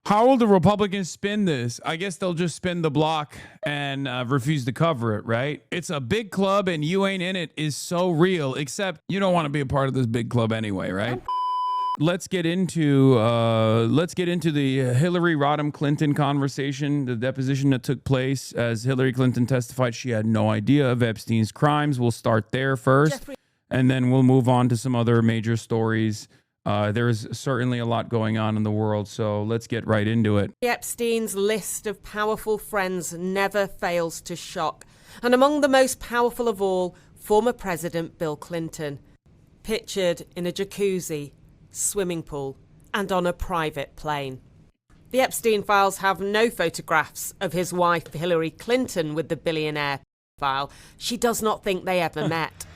How will the Republicans spin this? I guess they'll just spin the block and refuse to cover it, right? It's a big club and you ain't in it is so real, except you don't want to be a part of this big club anyway, right? Let's get into the Hillary Rodham Clinton conversation, the deposition that took place as Hillary Clinton testified she had no idea of Epstein's crimes. We'll start there first, and then we'll move on to some other major stories. There's certainly a lot going on in the world, so let's get right into it. Epstein's list of powerful friends never fails to shock, and among the most powerful of all, former President Bill Clinton, pictured in a jacuzzi, swimming pool, and on a private plane. The Epstein files have no photographs of his wife Hillary Clinton with the billionaire file. She does not think they ever met.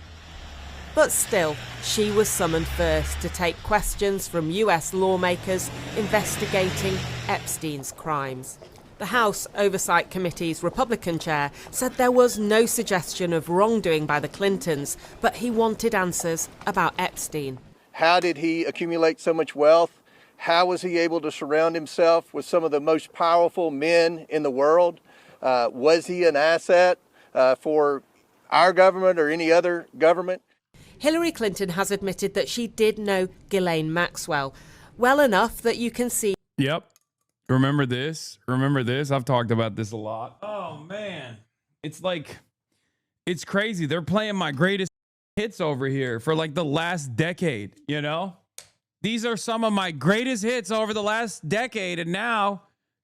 But still, she was summoned first to take questions from US lawmakers investigating Epstein's crimes. The House Oversight Committee's Republican chair said there was no suggestion of wrongdoing by the Clintons, but he wanted answers about Epstein. How did he accumulate so much wealth? How was he able to surround himself with some of the most powerful men in the world? Was he an asset for our government or any other government? Hillary Clinton has admitted that she did know Ghislaine Maxwell well enough that you can see. Yep. Remember this? Remember this? I've talked about this a lot. Oh, man. It's like, it's crazy. They're playing my greatest hits over here for like the last decade, you know? These are some of my greatest hits over the last decade, and now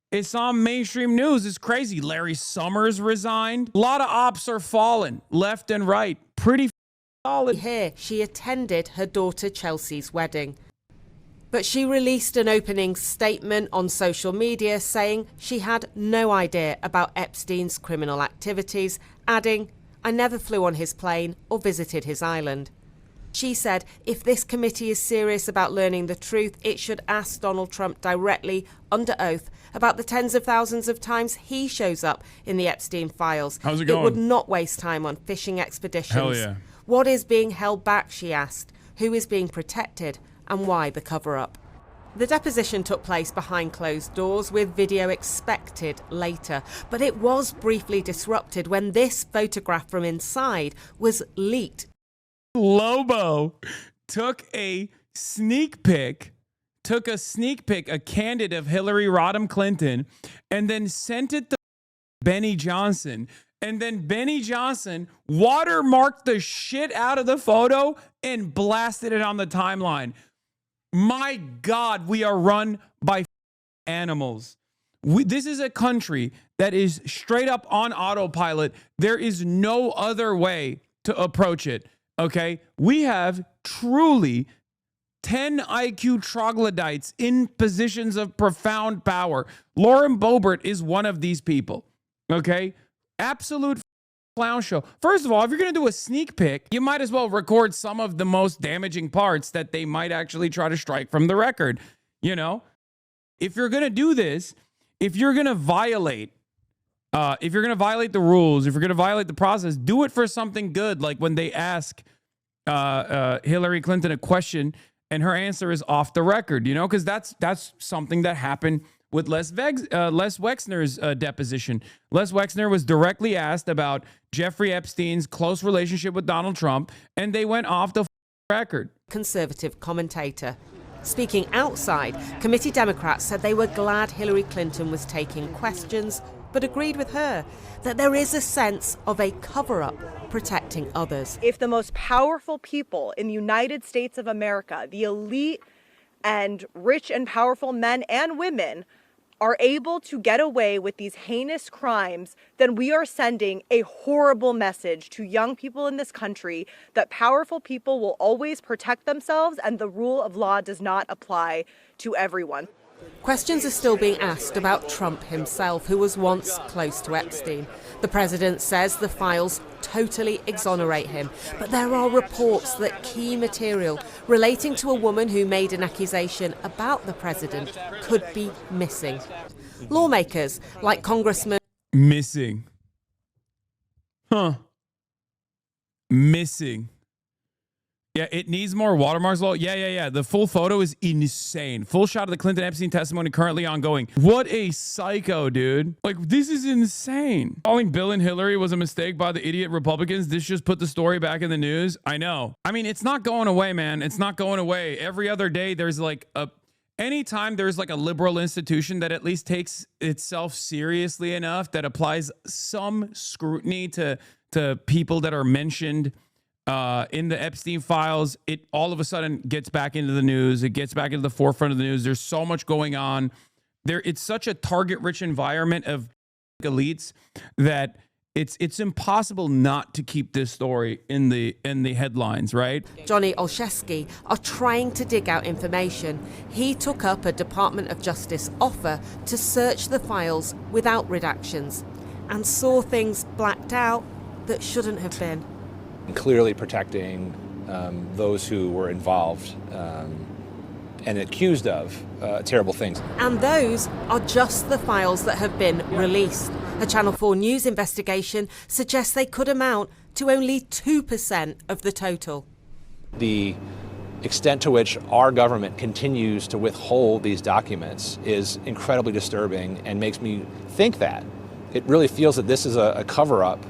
it's on mainstream news. It's crazy. Larry Summers resigned. A lot of ops are falling left and right. Pretty solid. Here, she attended her daughter Chelsea's wedding. But she released an opening statement on social media saying she had no idea about Epstein's criminal activities, adding, "I never flew on his plane or visited his island." She said if this committee is serious about learning the truth, it should ask Donald Trump directly, under oath, about the tens of thousands of times he shows up in the Epstein files. How's it going? It would not waste time on fishing expeditions. Hell yeah. What is being held back, she asked. Who is being protected? And why the cover-up? The deposition took place behind closed doors, with video expected later, but it was briefly disrupted when this photograph from inside was leaked. Lobo took a sneak peek, a candid of Hillary Rodham Clinton, and then sent it to Benny Johnson. And then Benny Johnson watermarked the shit out of the photo and blasted it on the timeline. My God, we are run by animals. This is a country that is straight up on autopilot. There is no other way to approach it, okay? We have truly 10 IQ troglodytes in positions of profound power. Lauren Boebert is one of these people, okay? Absolute clown show. First of all, if you're going to do a sneak peek, you might as well record some of the most damaging parts that they might actually try to strike from the record. You know, if you're going to do this, if you're going to violate the rules, if you're going to violate the process, do it for something good. Like when they ask Hillary Clinton a question and her answer is off the record, you know, because that's something that happened with Les Wexner's deposition. Les Wexner was directly asked about Jeffrey Epstein's close relationship with Donald Trump, and they went off the record. Conservative commentator. Speaking outside, committee Democrats said they were glad Hillary Clinton was taking questions, but agreed with her that there is a sense of a cover-up protecting others. If the most powerful people in the United States of America, the elite and rich and powerful men and women, are able to get away with these heinous crimes, then we are sending a horrible message to young people in this country that powerful people will always protect themselves and the rule of law does not apply to everyone. Questions are still being asked about Trump himself, who was once close to Epstein. The president says the files totally exonerate him, but there are reports that key material relating to a woman who made an accusation about the president could be missing. Lawmakers like Congressman Missing. Missing. Yeah, it needs more watermarks. Yeah. The full photo is insane. Full shot of the Clinton Epstein testimony currently ongoing. What a psycho, dude. Like, this is insane. Calling Bill and Hillary was a mistake by the idiot Republicans. This just put the story back in the news. I know. I mean, it's not going away, man. It's not going away. Every other day, there's like anytime there's like a liberal institution that at least takes itself seriously enough, that applies some scrutiny to people that are mentioned in the Epstein files, it all of a sudden gets back into the news. It gets back into the forefront of the news. There's so much going on there. It's such a target-rich environment of elites that it's impossible not to keep this story in the headlines, right? Johnny Olszewski are trying to dig out information. He took up a Department of Justice offer to search the files without redactions and saw things blacked out that shouldn't have been. Clearly protecting those who were involved and accused of terrible things. And those are just the files that have been released. A Channel 4 News investigation suggests they could amount to only 2% of the total. The extent to which our government continues to withhold these documents is incredibly disturbing and makes me think that it really feels that this is a cover-up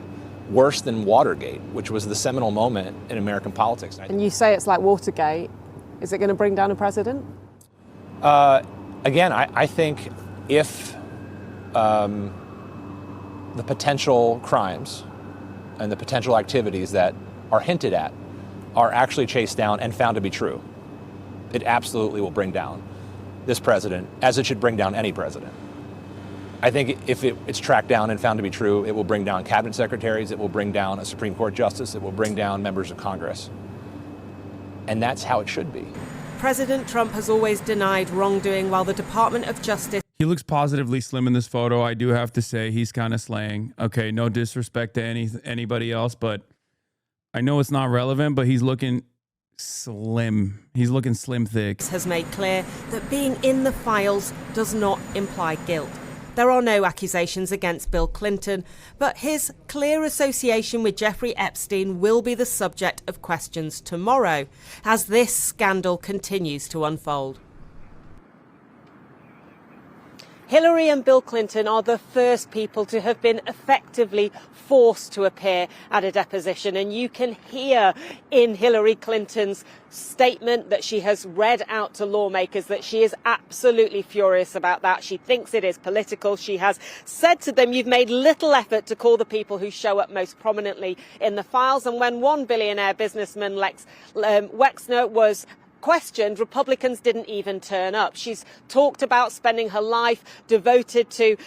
worse than Watergate, which was the seminal moment in American politics. And you say it's like Watergate. Is it going to bring down a president? Again, I think if the potential crimes and the potential activities that are hinted at are actually chased down and found to be true, it absolutely will bring down this president, as it should bring down any president. I think if it's tracked down and found to be true, it will bring down cabinet secretaries, it will bring down a Supreme Court justice, it will bring down members of Congress. And that's how it should be. President Trump has always denied wrongdoing, while the Department of Justice... He looks positively slim in this photo. I do have to say he's kind of slaying. Okay, no disrespect to anybody else, but I know it's not relevant, but he's looking slim. He's looking slim thick. ...has made clear that being in the files does not imply guilt. There are no accusations against Bill Clinton, but his clear association with Jeffrey Epstein will be the subject of questions tomorrow as this scandal continues to unfold. Hillary and Bill Clinton are the first people to have been effectively forced to appear at a deposition. And you can hear in Hillary Clinton's statement that she has read out to lawmakers that she is absolutely furious about that. She thinks it is political. She has said to them, you've made little effort to call the people who show up most prominently in the files. And when one billionaire businessman, Lex Wexner, was questioned, Republicans didn't even turn up. She's talked about spending her life devoted to,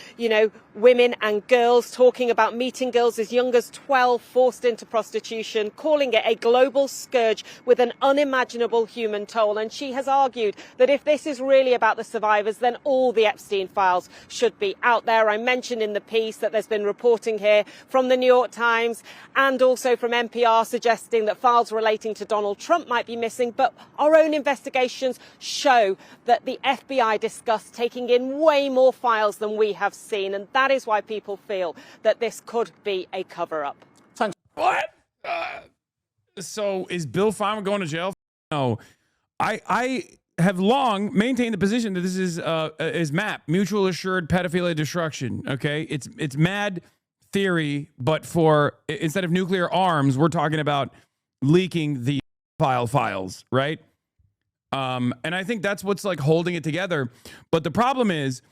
women and girls, talking about meeting girls as young as 12 forced into prostitution, calling it a global scourge with an unimaginable human toll. And she has argued that if this is really about the survivors, then all the Epstein files should be out there. I mentioned in the piece that there's been reporting here from the New York Times and also from NPR suggesting that files relating to Donald Trump might be missing, but our own investigations show that the FBI discussed taking in way more files than we have seen, and that is why people feel that this could be a cover-up. What? So is Bill Feinman going to jail? No. I have long maintained the position that this is MAP, mutual assured pedophilia destruction. Okay, it's mad theory, but for instead of nuclear arms, we're talking about leaking the files, right? And I think that's what's like holding it together. But the problem is,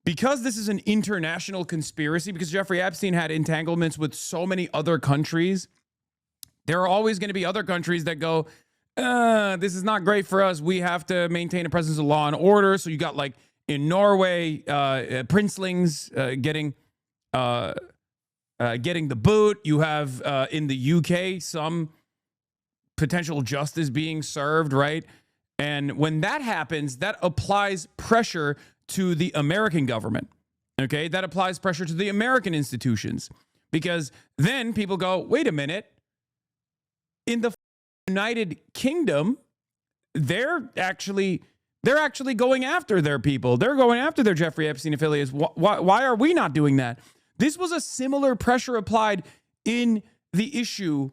because this is an international conspiracy, because Jeffrey Epstein had entanglements with so many other countries, there are always going to be other countries that go, this is not great for us. We have to maintain a presence of law and order. So you got like in Norway, princelings getting the boot. You have in the UK some potential justice being served, right? And when that happens, that applies pressure to the American government, okay? That applies pressure to the American institutions, because then people go, wait a minute, in the United Kingdom, they're actually going after their people. They're going after their Jeffrey Epstein affiliates. Why are we not doing that? This was a similar pressure applied in the issue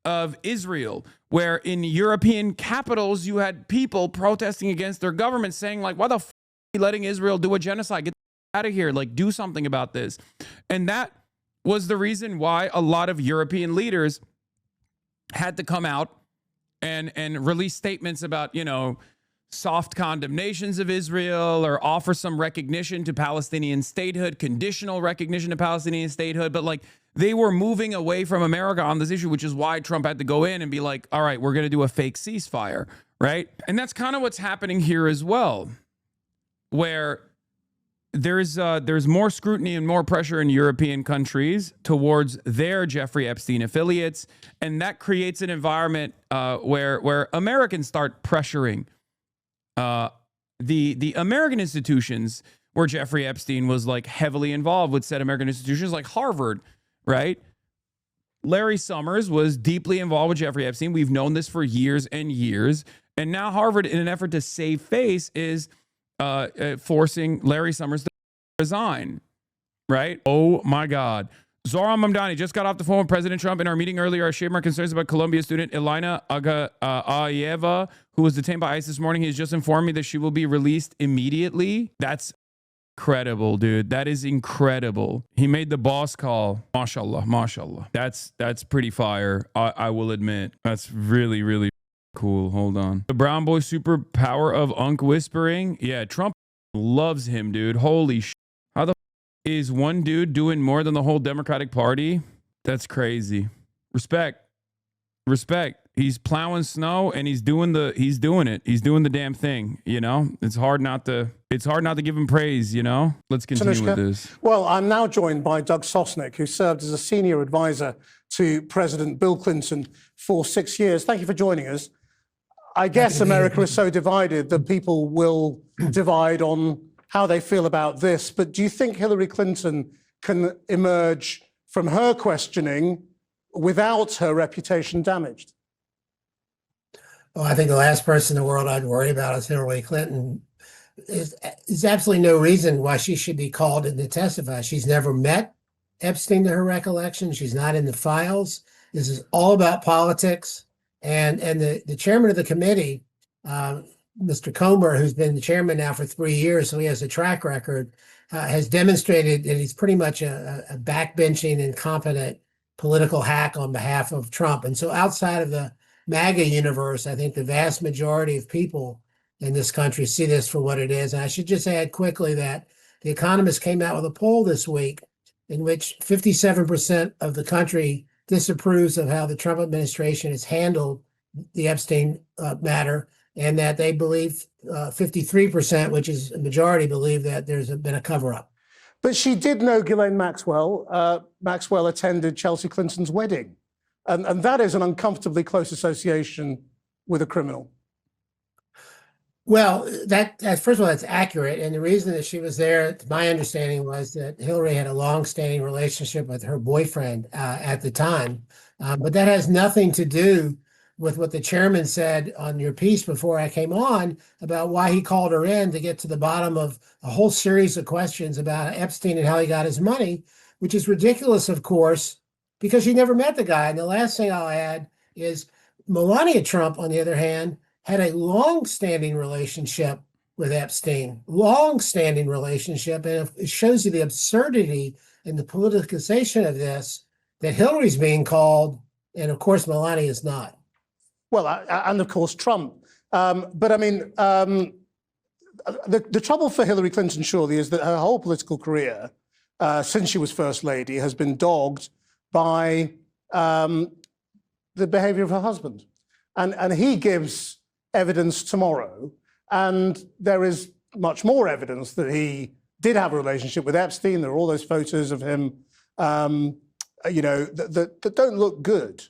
of Israel, where in European capitals you had people protesting against their government saying like, why the f are you letting Israel do a genocide? Get out of here, like do something about this. And that was the reason why a lot of European leaders had to come out and release statements about, you know, soft condemnations of Israel or offer some recognition to Palestinian statehood, conditional recognition to Palestinian statehood. But like they were moving away from America on this issue, which is why Trump had to go in and be like, all right, we're going to do a fake ceasefire, right? And that's kind of what's happening here as well, where there's more scrutiny and more pressure in European countries towards their Jeffrey Epstein affiliates. And that creates an environment where Americans start pressuring the American institutions where Jeffrey Epstein was like heavily involved with said American institutions like Harvard, right? Larry Summers was deeply involved with Jeffrey Epstein. We've known this for years and years. And now Harvard, in an effort to save face, is forcing Larry Summers to resign, right? Oh my God. Zoran Mamdani just got off the phone with President Trump. In our meeting earlier, I shared my concerns about Columbia student Elena Agayeva, who was detained by ICE this morning. He has just informed me that she will be released immediately. That's incredible, dude. That is incredible. He made the boss call. Mashallah, mashallah. That's pretty fire. I will admit. That's really, really cool. Hold on. The brown boy superpower of unk whispering. Yeah, Trump loves him, dude. Holy shit. How the is one dude doing more than the whole Democratic Party? That's crazy. Respect. He's plowing snow and he's doing it. He's doing the damn thing, you know? It's hard not to give him praise, you know? Let's continue with this. Well, I'm now joined by Doug Sosnick, who served as a senior advisor to President Bill Clinton for 6 years. Thank you for joining us. I guess America is so divided that people will divide on how they feel about this. But do you think Hillary Clinton can emerge from her questioning without her reputation damaged? Well, I think the last person in the world I'd worry about is Hillary Clinton. There's absolutely no reason why she should be called in to testify. She's never met Epstein to her recollection. She's not in the files. This is all about politics. And the chairman of the committee, Mr. Comer, who's been the chairman now for 3 years, so he has a track record, has demonstrated that he's pretty much a backbenching, incompetent political hack on behalf of Trump. And so outside of the MAGA universe, I think the vast majority of people in this country see this for what it is. And I should just add quickly that The Economist came out with a poll this week in which 57% of the country disapproves of how the Trump administration has handled the Epstein matter, and that they believe 53%, which is a majority, believe that there's been a cover-up. But she did know Ghislaine Maxwell. Maxwell attended Chelsea Clinton's wedding. And that is an uncomfortably close association with a criminal. Well, that first of all, that's accurate. And the reason that she was there, my understanding was that Hillary had a long-standing relationship with her boyfriend at the time. But that has nothing to do with what the chairman said on your piece before I came on about why he called her in to get to the bottom of a whole series of questions about Epstein and how he got his money, which is ridiculous, of course, because she never met the guy. And the last thing I'll add is Melania Trump, on the other hand, had a long-standing relationship with Epstein, long-standing relationship. And it shows you the absurdity and the politicization of this, that Hillary's being called, and of course, Melania is not. Well, and of course, Trump. But I mean, the trouble for Hillary Clinton surely is that her whole political career, since she was First Lady, has been dogged by the behavior of her husband. And he gives evidence tomorrow. And there is much more evidence that he did have a relationship with Epstein. There are all those photos of him, that don't look good.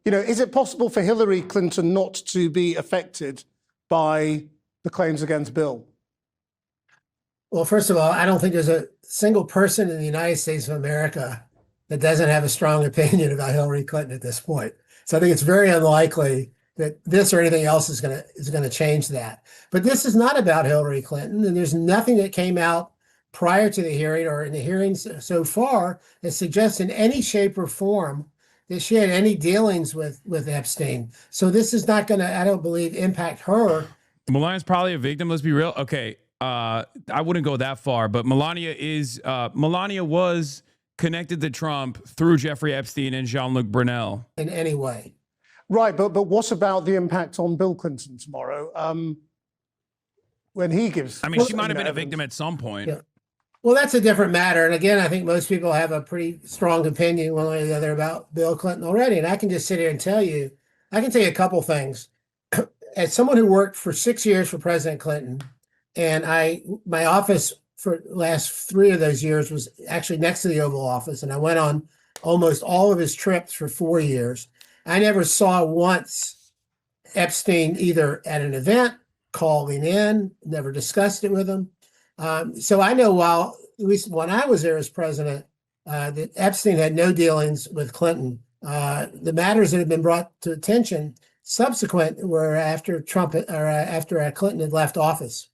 Is it possible for Hillary Clinton not to be affected by the claims against Bill? Well, first of all, I don't think there's a single person in the United States of America that doesn't have a strong opinion about Hillary Clinton at this point. So I think it's very unlikely that this or anything else is going to change that. But this is not about Hillary Clinton, and there's nothing that came out prior to the hearing or in the hearings so far that suggests in any shape or form that she had any dealings with Epstein. So this is not going to, I don't believe, impact her. Melania's probably a victim. Let's be real. Okay. I wouldn't go that far, but Melania was connected to Trump through Jeffrey Epstein and Jean-Luc Brunel. In any way. Right, but what about the impact on Bill Clinton tomorrow? When he gives... I mean, she might have been a victim at some point. Yeah. Well, that's a different matter. And again, I think most people have a pretty strong opinion one way or the other about Bill Clinton already. And I can just sit here and tell you, I can tell you a couple things. As someone who worked for 6 years for President Clinton, and my office for the last 3 of those years was actually next to the Oval Office, and I went on almost all of his trips for 4 years. I never saw once Epstein either at an event, calling in, never discussed it with him. So I know while, at least when I was there as president, that Epstein had no dealings with Clinton. The matters that have been brought to attention subsequent were after Trump or after Clinton had left office.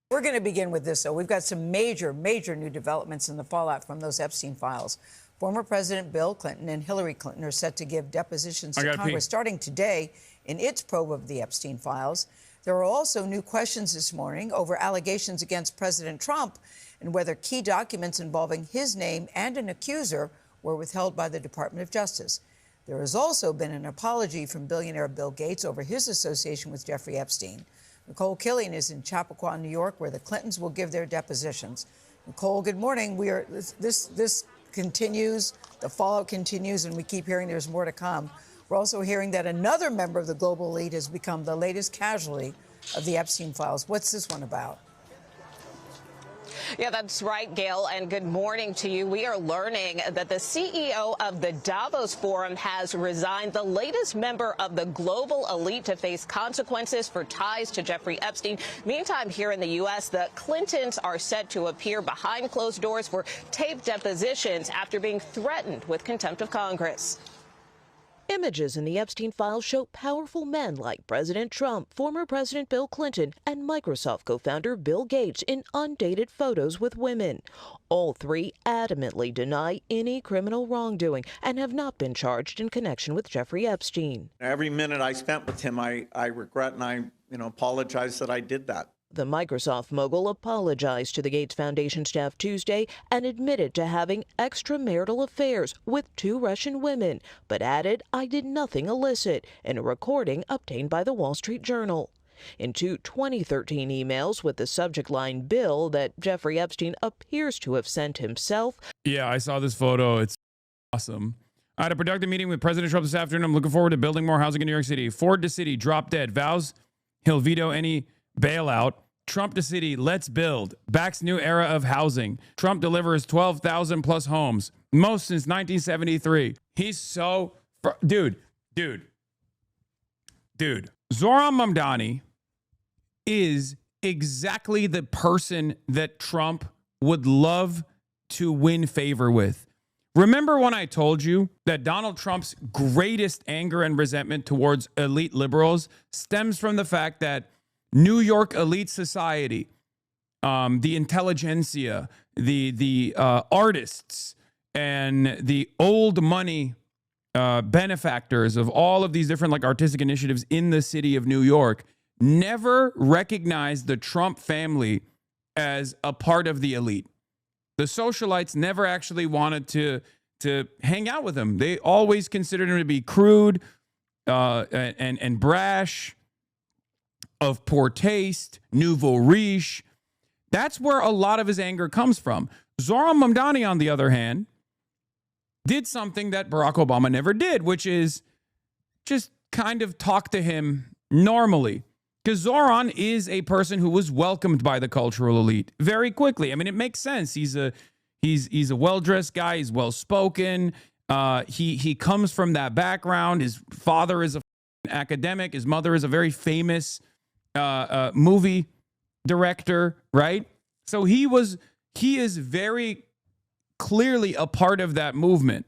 We're going to begin with this, though. We've got some major new developments in the fallout from those Epstein files. Former President Bill Clinton and Hillary Clinton are set to give depositions to Congress starting today in its probe of the Epstein files. There are also new questions this morning over allegations against President Trump and whether key documents involving his name and an accuser were withheld by the Department of Justice. There has also been an apology from billionaire Bill Gates over his association with Jeffrey Epstein. Nicole Killian is in Chappaqua, New York, where the Clintons will give their depositions. Nicole, good morning. This continues, the fallout continues, and we keep hearing there's more to come. We're also hearing that another member of the global elite has become the latest casualty of the Epstein files. What's this one about? Yeah, that's right, Gail, and good morning to you. We are learning that the CEO of the Davos Forum has resigned, the latest member of the global elite to face consequences for ties to Jeffrey Epstein. Meantime, here in the U.S., the Clintons are set to appear behind closed doors for taped depositions after being threatened with contempt of Congress. Images in the Epstein files show powerful men like President Trump, former President Bill Clinton, and Microsoft co-founder Bill Gates in undated photos with women. All three adamantly deny any criminal wrongdoing and have not been charged in connection with Jeffrey Epstein. Every minute I spent with him, I regret and I apologize that I did that. The Microsoft mogul apologized to the Gates Foundation staff Tuesday and admitted to having extramarital affairs with 2 Russian women, but added, "I did nothing illicit," in a recording obtained by the Wall Street Journal. In 2 2013 emails with the subject line "Bill" that Jeffrey Epstein appears to have sent himself. Yeah, I saw this photo. It's awesome. I had a productive meeting with President Trump this afternoon. I'm looking forward to building more housing in New York City. Ford to city, drop dead. Vows he'll veto any bailout. Trump to city, let's build. Backs new era of housing. Trump delivers 12,000 plus homes. Most since 1973. He's so... Dude. Zohran Mamdani is exactly the person that Trump would love to win favor with. Remember when I told you that Donald Trump's greatest anger and resentment towards elite liberals stems from the fact that New York elite society, the intelligentsia, the artists, and the old money benefactors of all of these different artistic initiatives in the city of New York never recognized the Trump family as a part of the elite. The socialites never actually wanted to hang out with him. They always considered him to be crude and brash, of poor taste, nouveau riche. That's where a lot of his anger comes from. Zohran Mamdani, on the other hand, did something that Barack Obama never did, which is just kind of talk to him normally. Because Zohran is a person who was welcomed by the cultural elite very quickly. I mean, it makes sense. He's a well-dressed guy. He's well-spoken. He comes from that background. His father is an academic. His mother is a very famous movie director, right? So he is very clearly a part of that movement.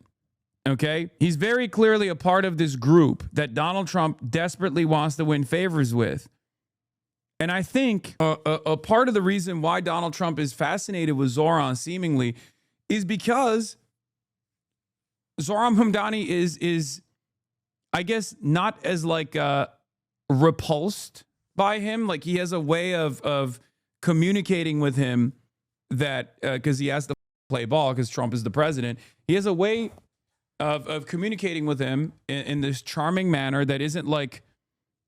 Okay, he's very clearly a part of this group that Donald Trump desperately wants to win favors with. And I think a part of the reason why Donald Trump is fascinated with Zohran seemingly is because Zohran Hamdani is I guess not as like repulsed by him. Like he has a way of communicating with him that because he has to play ball because Trump is the president. He has a way of communicating with him in this charming manner that isn't like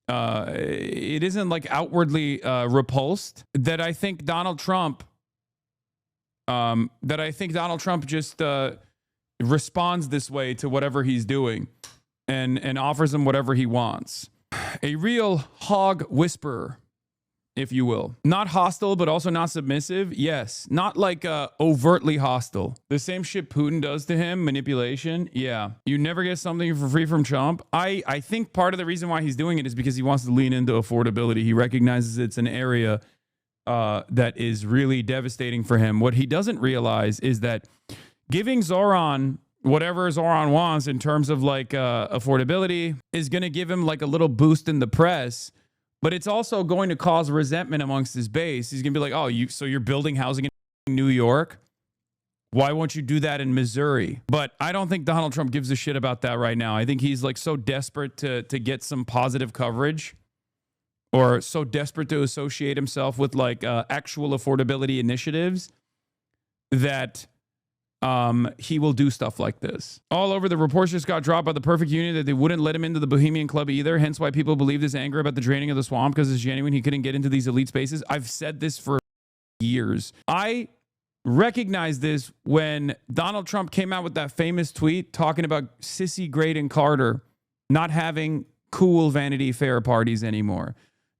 it isn't like outwardly repulsed. That I think Donald Trump just responds this way to whatever he's doing and offers him whatever he wants. A real hog whisperer, if you will. Not hostile, but also not submissive. Yes. Not like overtly hostile. The same shit Putin does to him, manipulation. Yeah. You never get something for free from Trump. I think part of the reason why he's doing it is because he wants to lean into affordability. He recognizes it's an area that is really devastating for him. What he doesn't realize is that giving Zohran whatever Zohran wants in terms of like affordability is going to give him like a little boost in the press, but it's also going to cause resentment amongst his base. He's going to be like, oh, so you're building housing in New York? Why won't you do that in Missouri? But I don't think Donald Trump gives a shit about that right now. I think he's like so desperate to get some positive coverage, or so desperate to associate himself with like actual affordability initiatives, that he will do stuff like this. All over, the reports just got dropped by the Perfect Union that they wouldn't let him into the Bohemian Club either. Hence why people believe this anger about the draining of the swamp, because it's genuine. He couldn't get into these elite spaces. I've said this for years. I recognized this when Donald Trump came out with that famous tweet talking about Sissy, Graydon, Carter not having cool Vanity Fair parties anymore.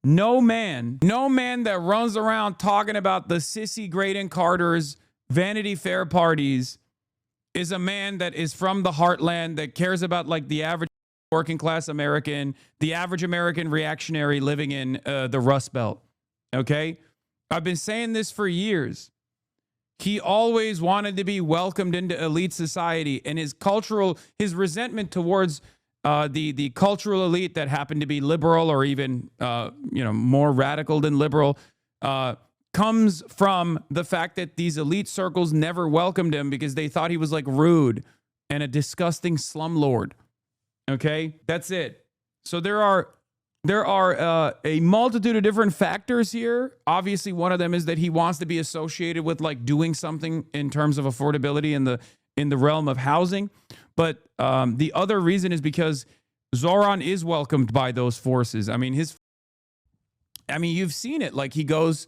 No man that runs around talking about the Sissy, Graydon, Carter's Vanity Fair parties is a man that is from the heartland, that cares about like the average working class American, the average American reactionary living in the Rust Belt. Okay? I've been saying this for years. He always wanted to be welcomed into elite society, and his resentment towards the cultural elite that happened to be liberal or even more radical than liberal comes from the fact that these elite circles never welcomed him because they thought he was like rude and a disgusting slumlord. Okay, that's it. So there are a multitude of different factors here. Obviously, one of them is that he wants to be associated with like doing something in terms of affordability in the realm of housing. But the other reason is because Zohran is welcomed by those forces. I mean, you've seen it. Like he goes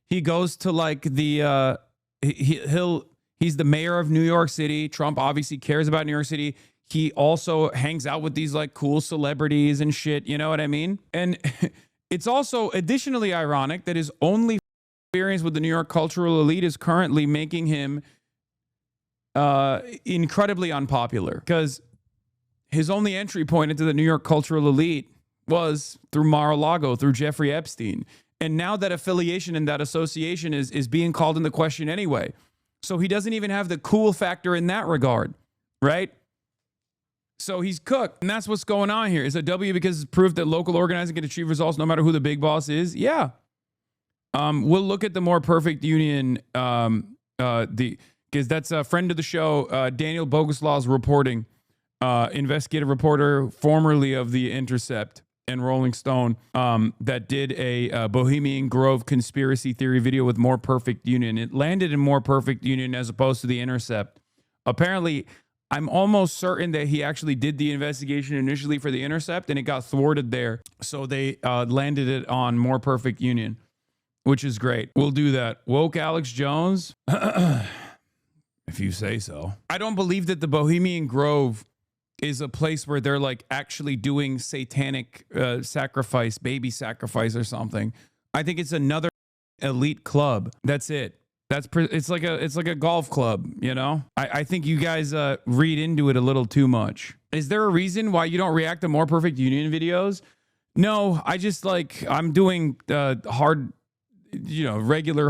to like the he's the mayor of New York City. Trump obviously cares about New York City. He also hangs out with these like cool celebrities and shit. You know what I mean? And it's also additionally ironic that his only experience with the New York cultural elite is currently making him incredibly unpopular, because his only entry point into the New York cultural elite was through Mar-a-Lago, through Jeffrey Epstein. And now that affiliation and that association is being called into question anyway. So he doesn't even have the cool factor in that regard, right? So he's cooked. And that's what's going on here. Is a W because it's proof that local organizing can achieve results no matter who the big boss is? Yeah. We'll look at the more perfect union, because that's a friend of the show, Daniel Boguslaw's reporting, investigative reporter formerly of The Intercept and Rolling Stone, that did a Bohemian Grove conspiracy theory video with More Perfect Union. It landed in More Perfect Union as opposed to The Intercept. Apparently, I'm almost certain that he actually did the investigation initially for The Intercept and it got thwarted there. So they landed it on More Perfect Union, which is great. We'll do that. Woke Alex Jones? If you say so. I don't believe that the Bohemian Grove is a place where they're like actually doing satanic sacrifice, baby sacrifice or something. I think it's another elite club. That's it. It's like a golf club, you know? I think you guys read into it a little too much. Is there a reason why you don't react to More Perfect Union videos? No, I'm doing regular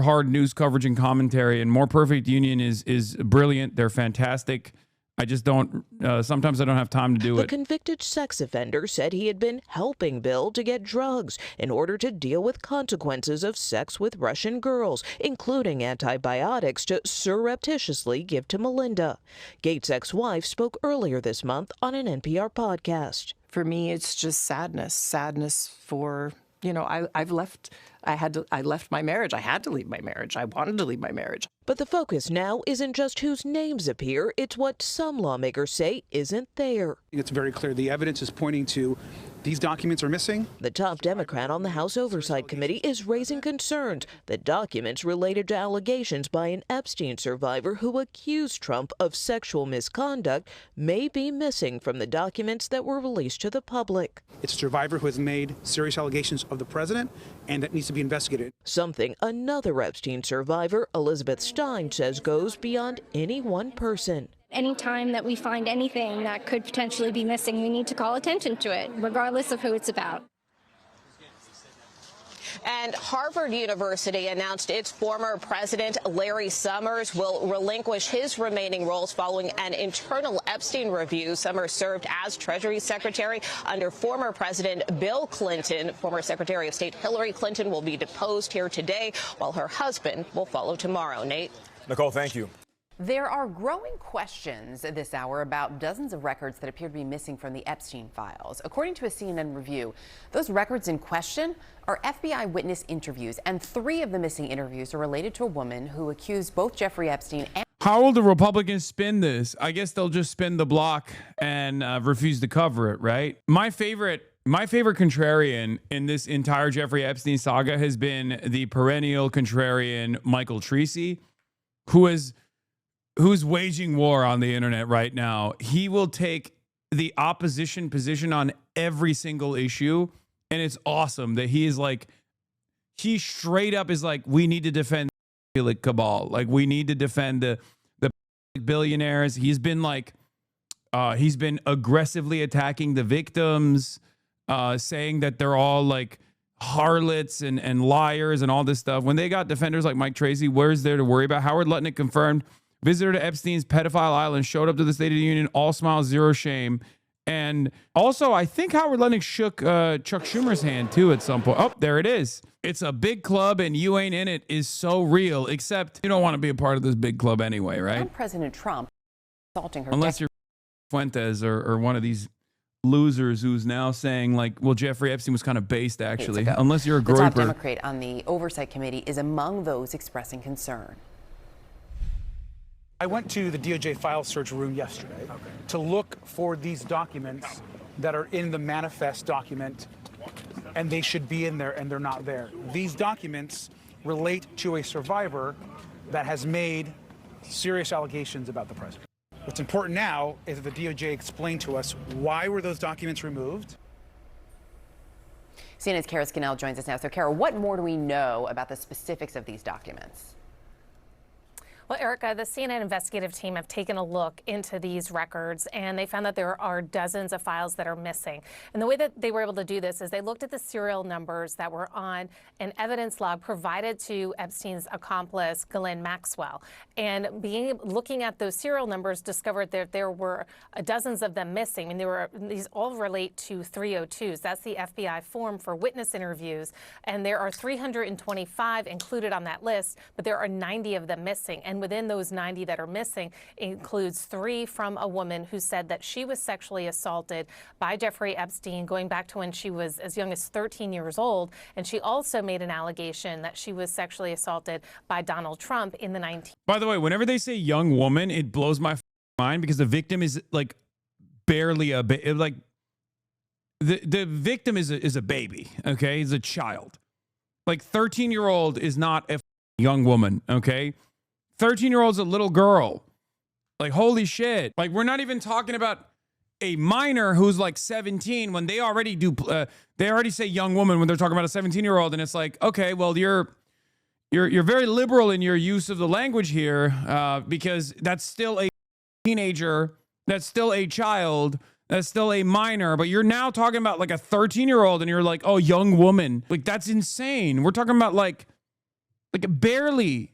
hard news coverage and commentary, and More Perfect Union is brilliant. They're fantastic. I just don't, sometimes I don't have time to do The it. convicted sex offender said he had been helping Bill to get drugs in order to deal with consequences of sex with Russian girls, including antibiotics to surreptitiously give to Melinda. Gates' ex-wife spoke earlier this month on an NPR podcast. For me, it's just sadness for, you know, I left my marriage. I had to leave my marriage. I wanted to leave my marriage. But the focus now isn't just whose names appear, it's what some lawmakers say isn't there. It's very clear the evidence is pointing to these documents are missing. The top Democrat on the House Oversight Committee is raising concerns that documents related to allegations by an Epstein survivor who accused Trump of sexual misconduct may be missing from the documents that were released to the public. It's a survivor who has made serious allegations of the president, and that needs to be investigated. Something another Epstein survivor, Elizabeth Stein, says goes beyond any one person. Anytime that we find anything that could potentially be missing, we need to call attention to it, regardless of who it's about. And Harvard University announced its former president, Larry Summers, will relinquish his remaining roles following an internal Epstein review. Summers served as Treasury Secretary under former President Bill Clinton. Former Secretary of State Hillary Clinton will be deposed here today, while her husband will follow tomorrow. Nate? Nicole, thank you. There are growing questions this hour about dozens of records that appear to be missing from the Epstein files. According to a CNN review, those records in question are FBI witness interviews, and 3 of the missing interviews are related to a woman who accused both Jeffrey Epstein and... How will the Republicans spin this? I guess they'll just spin the block and refuse to cover it, right? My favorite contrarian in this entire Jeffrey Epstein saga has been the perennial contrarian Michael Treacy, who's waging war on the internet right now. He will take the opposition position on every single issue. And it's awesome that he straight up is like, we need to defend the cabal. Like, we need to defend the billionaires. He's been aggressively attacking the victims, saying that they're all like harlots and liars and all this stuff. When they got defenders like Mike Tracy, where's there to worry about? Howard Lutnick confirmed visitor to Epstein's pedophile island showed up to the State of the Union, all smiles, zero shame. And also, I think Howard Lutnick shook Chuck Schumer's hand, too, at some point. Oh, there it is. It's a big club, and you ain't in it is so real, except you don't want to be a part of this big club anyway, right? And President Trump assaulting her. Unless you're Fuentes or one of these losers who's now saying, like, well, Jeffrey Epstein was kind of based, actually. Unless you're a groyper. The top Democrat on the Oversight Committee is among those expressing concern. I went to the DOJ file search room yesterday to look for these documents that are in the manifest document, and they should be in there, and they're not there. These documents relate to a survivor that has made serious allegations about the president. What's important now is that the DOJ explain to us why were those documents removed. CNN's Kara Scannell joins us now. So, Kara, what more do we know about the specifics of these documents? Well, Erica, the CNN investigative team have taken a look into these records, and they found that there are dozens of files that are missing. And the way that they were able to do this is they looked at the serial numbers that were on an evidence log provided to Epstein's accomplice, Ghislaine Maxwell. And looking at those serial numbers, discovered that there were dozens of them missing. I mean, these all relate to 302s. That's the FBI form for witness interviews. And there are 325 included on that list, but there are 90 of them missing. And within those 90 that are missing includes 3 from a woman who said that she was sexually assaulted by Jeffrey Epstein going back to when she was as young as 13 years old. And she also made an allegation that she was sexually assaulted by Donald Trump in the 19... By the way, whenever they say young woman, it blows my mind because the victim is like barely a baby. Like the victim is a baby, okay? He's a child. Like 13-year-old is not a young woman, okay? 13-year-old's a little girl. Like, holy shit. Like, we're not even talking about a minor who's like 17 when they already they already say young woman when they're talking about a 17-year-old. And it's like, okay, well, you're very liberal in your use of the language here because that's still a teenager. That's still a child. That's still a minor. But you're now talking about like a 13-year-old and you're like, oh, young woman. Like, that's insane. We're talking about like barely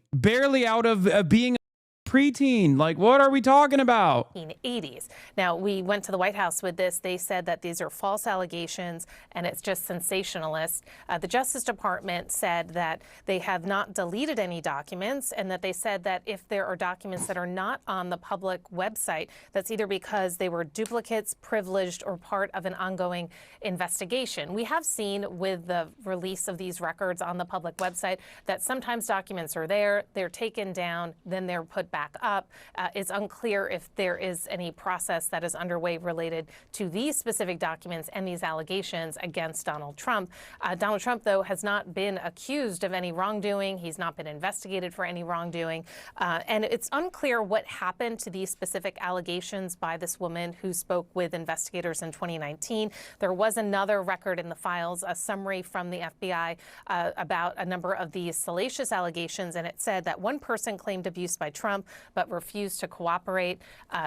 out of being a preteen. Like, what are we talking about? 1980s. Now, we went to the White House with this. They said that these are false allegations and it's just sensationalist. The Justice Department said that they have not deleted any documents and that they said that if there are documents that are not on the public website, that's either because they were duplicates, privileged, or part of an ongoing investigation. We have seen with the release of these records on the public website that sometimes documents are there, they're taken down, then they're put back up. It's unclear if there is any process that is underway related to these specific documents and these allegations against Donald Trump. Donald Trump, though, has not been accused of any wrongdoing. He's not been investigated for any wrongdoing. And it's unclear what happened to these specific allegations by this woman who spoke with investigators in 2019. There was another record in the files, a summary from the FBI about a number of these salacious allegations, and it said that one person claimed abuse by Trump but refused to cooperate.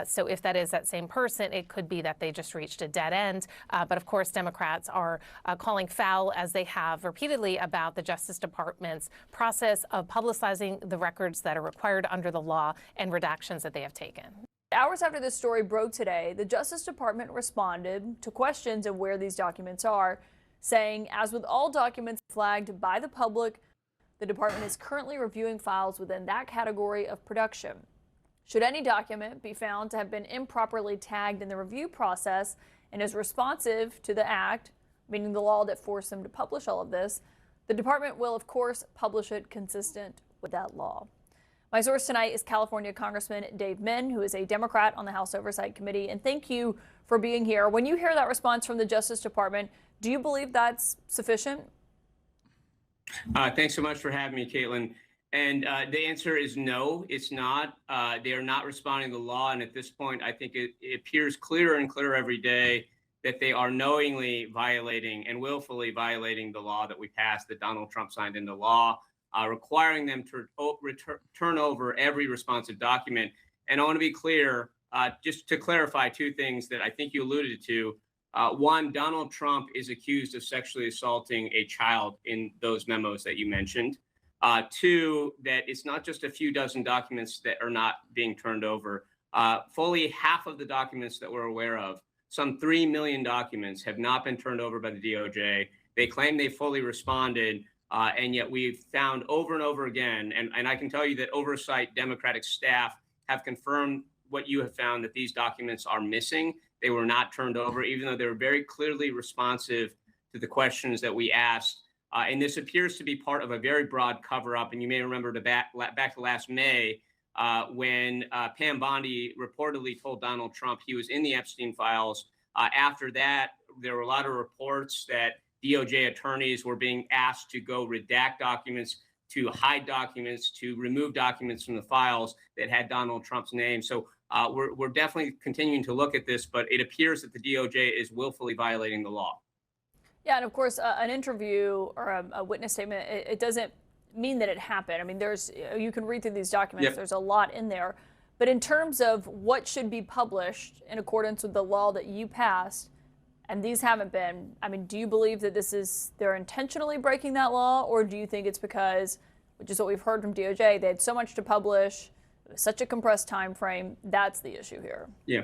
So if that is that same person, it could be that they just reached a dead end. But of course, Democrats are calling foul, as they have repeatedly, about the Justice Department's process of publicizing the records that are required under the law and redactions that they have taken. Hours after this story broke today, the Justice Department responded to questions of where these documents are, saying, as with all documents flagged by the public, the department is currently reviewing files within that category of production. Should any document be found to have been improperly tagged in the review process and is responsive to the act, meaning the law that forced them to publish all of this, the department will, of course, publish it consistent with that law. My source tonight is California Congressman Dave Min, who is a Democrat on the House Oversight Committee. And thank you for being here. When you hear that response from the Justice Department, do you believe that's sufficient? Thanks so much for having me, Caitlin. And the answer is no, it's not. They are not responding to the law. And at this point, I think it appears clearer and clearer every day that they are knowingly violating and willfully violating the law that we passed, that Donald Trump signed into law, requiring them to turn over every responsive document. And I want to be clear, just to clarify two things that I think you alluded to. One, Donald Trump is accused of sexually assaulting a child in those memos that you mentioned. Two, that it's not just a few dozen documents that are not being turned over. Fully half of the documents that we're aware of, some 3 million documents, have not been turned over by the DOJ. They claim they fully responded, and yet we've found over and over again, and I can tell you that oversight Democratic staff have confirmed what you have found, that these documents are missing. They were not turned over, even though they were very clearly responsive to the questions that we asked. And this appears to be part of a very broad cover-up. And you may remember back to last May, when Pam Bondi reportedly told Donald Trump he was in the Epstein files. After that, there were a lot of reports that DOJ attorneys were being asked to go redact documents, to hide documents, to remove documents from the files that had Donald Trump's name. So we're definitely continuing to look at this, but it appears that the DOJ is willfully violating the law. Yeah, and of course, an interview or a witness statement, it doesn't mean that it happened. I mean, you can read through these documents, There's a lot in there. But in terms of what should be published in accordance with the law that you passed, and these haven't been, I mean, do you believe that they're intentionally breaking that law, or do you think it's because, which is what we've heard from DOJ, they had so much to publish, such a compressed time frame, that's the issue here? Yeah.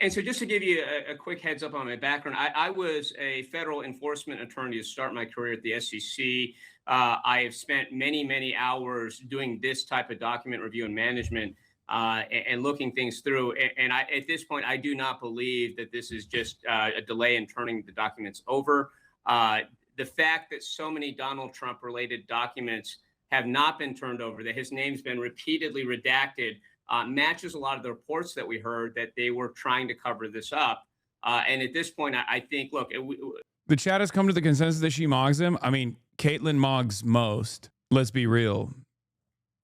And so just to give you a quick heads up on my background, I was a federal enforcement attorney to start my career at the SEC. I have spent many, many hours doing this type of document review and management and looking things through. And at this point, I do not believe that this is just a delay in turning the documents over. The fact that so many Donald Trump related documents have not been turned over, that his name's been repeatedly redacted, matches a lot of the reports that we heard that they were trying to cover this up. And at this point, I think, look, the chat has come to the consensus that she mogs him. I mean, Caitlyn mogs most. Let's be real.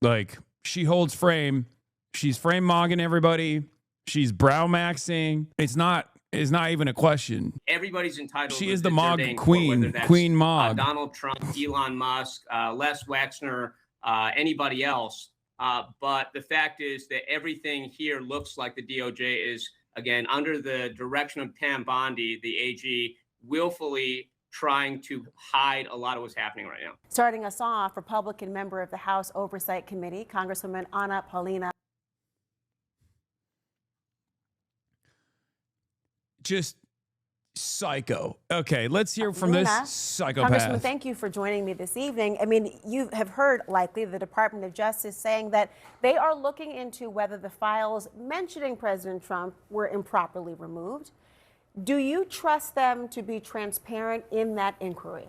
Like, she holds frame. She's frame mogging everybody. She's brow maxing. It's not even a question. Everybody's entitled. She is the mog queen, Queen Mog. Donald Trump, Elon Musk, Les Wexner, anybody else. But the fact is that everything here looks like the DOJ is, again, under the direction of Pam Bondi, the AG, willfully trying to hide a lot of what's happening right now. Starting us off, Republican member of the House Oversight Committee, Congresswoman Anna Paulina. Just psycho. Okay, let's hear from this psychopath. Congressman, thank you for joining me this evening. I mean, you have heard likely the Department of Justice saying that they are looking into whether the files mentioning President Trump were improperly removed. Do you trust them to be transparent in that inquiry?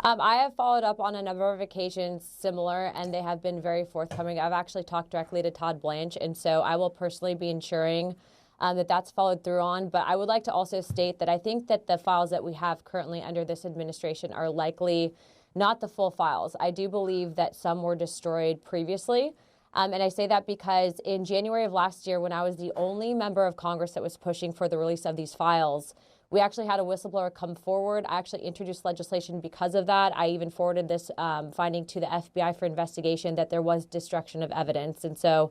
I have followed up on a number of occasions similar, and they have been very forthcoming. I've actually talked directly to Todd Blanche, and so I will personally be ensuring that that's followed through on. But I would like to also state that I think that the files that we have currently under this administration are likely not the full files. I do believe that some were destroyed previously. And I say that because in January of last year, when I was the only member of Congress that was pushing for the release of these files, we actually had a whistleblower come forward. I actually introduced legislation because of that. I even forwarded this finding to the FBI for investigation that there was destruction of evidence. And so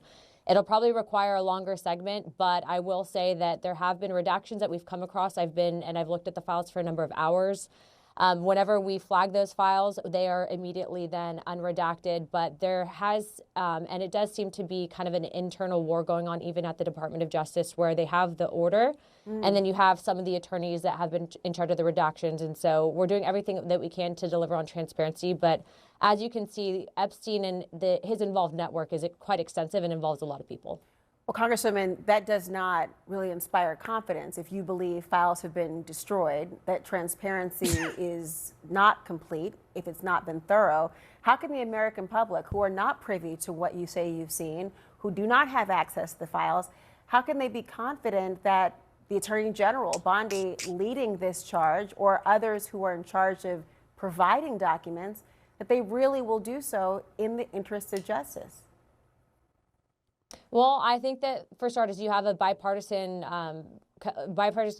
it'll probably require a longer segment, but I will say that there have been redactions that we've come across. I've looked at the files for a number of hours. Whenever we flag those files, they are immediately then unredacted. But there has, and it does seem to be kind of an internal war going on even at the Department of Justice, where they have the order, and then you have some of the attorneys that have been in charge of the redactions. And so we're doing everything that we can to deliver on transparency. But as you can see, Epstein and his involved network is quite extensive and involves a lot of people. Well, Congresswoman, that does not really inspire confidence if you believe files have been destroyed, that transparency is not complete, if it's not been thorough. How can the American public, who are not privy to what you say you've seen, who do not have access to the files, how can they be confident that the Attorney General, Bondi, leading this charge, or others who are in charge of providing documents, that they really will do so in the interest of justice? Well, I think that, for starters, you have a bipartisan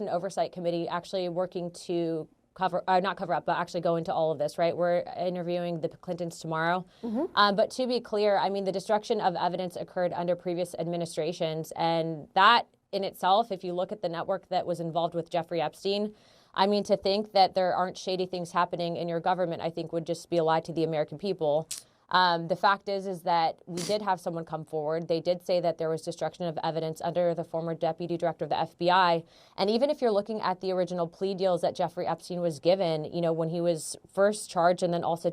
oversight committee actually working to not cover up, but actually go into all of this, right? We're interviewing the Clintons tomorrow. But to be clear, I mean, the destruction of evidence occurred under previous administrations. And that in itself, if you look at the network that was involved with Jeffrey Epstein, I mean, to think that there aren't shady things happening in your government, I think would just be a lie to the American people. The fact is that we did have someone come forward. They did say that there was destruction of evidence under the former deputy director of the FBI. And even if you're looking at the original plea deals that Jeffrey Epstein was given, you know, when he was first charged and then also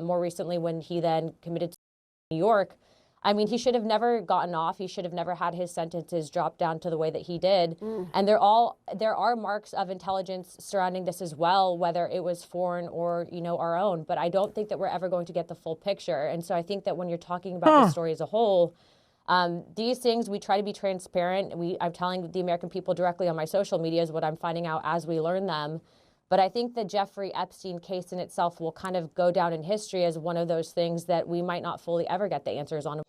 more recently when he then committed to New York, I mean, he should have never gotten off. He should have never had his sentences dropped down to the way that he did. And there are marks of intelligence surrounding this as well, whether it was foreign or, you know, our own. But I don't think that we're ever going to get the full picture. And so I think that when you're talking about the story as a whole, these things, we try to be transparent. I'm telling the American people directly on my social media is what I'm finding out as we learn them. But I think the Jeffrey Epstein case in itself will kind of go down in history as one of those things that we might not fully ever get the answers on.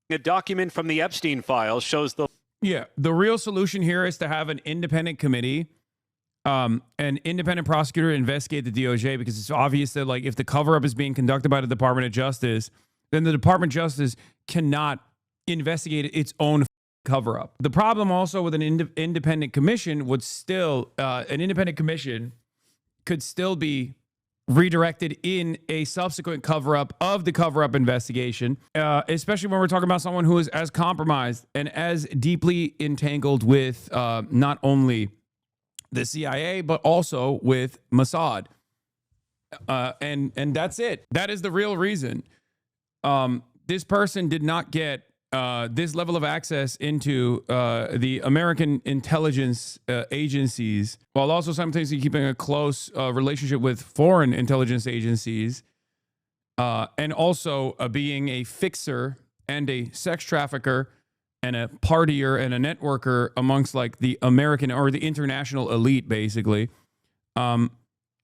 A document from the Epstein files shows the real solution here is to have an independent committee, an independent prosecutor investigate the DOJ, because it's obvious that, like, if the cover-up is being conducted by the Department of Justice, then the Department of Justice cannot investigate its own cover-up. The problem also with an independent commission would still, an independent commission could still be redirected in a subsequent cover-up of the cover-up investigation, especially when we're talking about someone who is as compromised and as deeply entangled with not only the CIA, but also with Mossad. And that's it. That is the real reason. This person did not get this level of access into the American intelligence agencies, while also simultaneously keeping a close relationship with foreign intelligence agencies, and also being a fixer and a sex trafficker and a partier and a networker amongst, like, the American or the international elite, basically.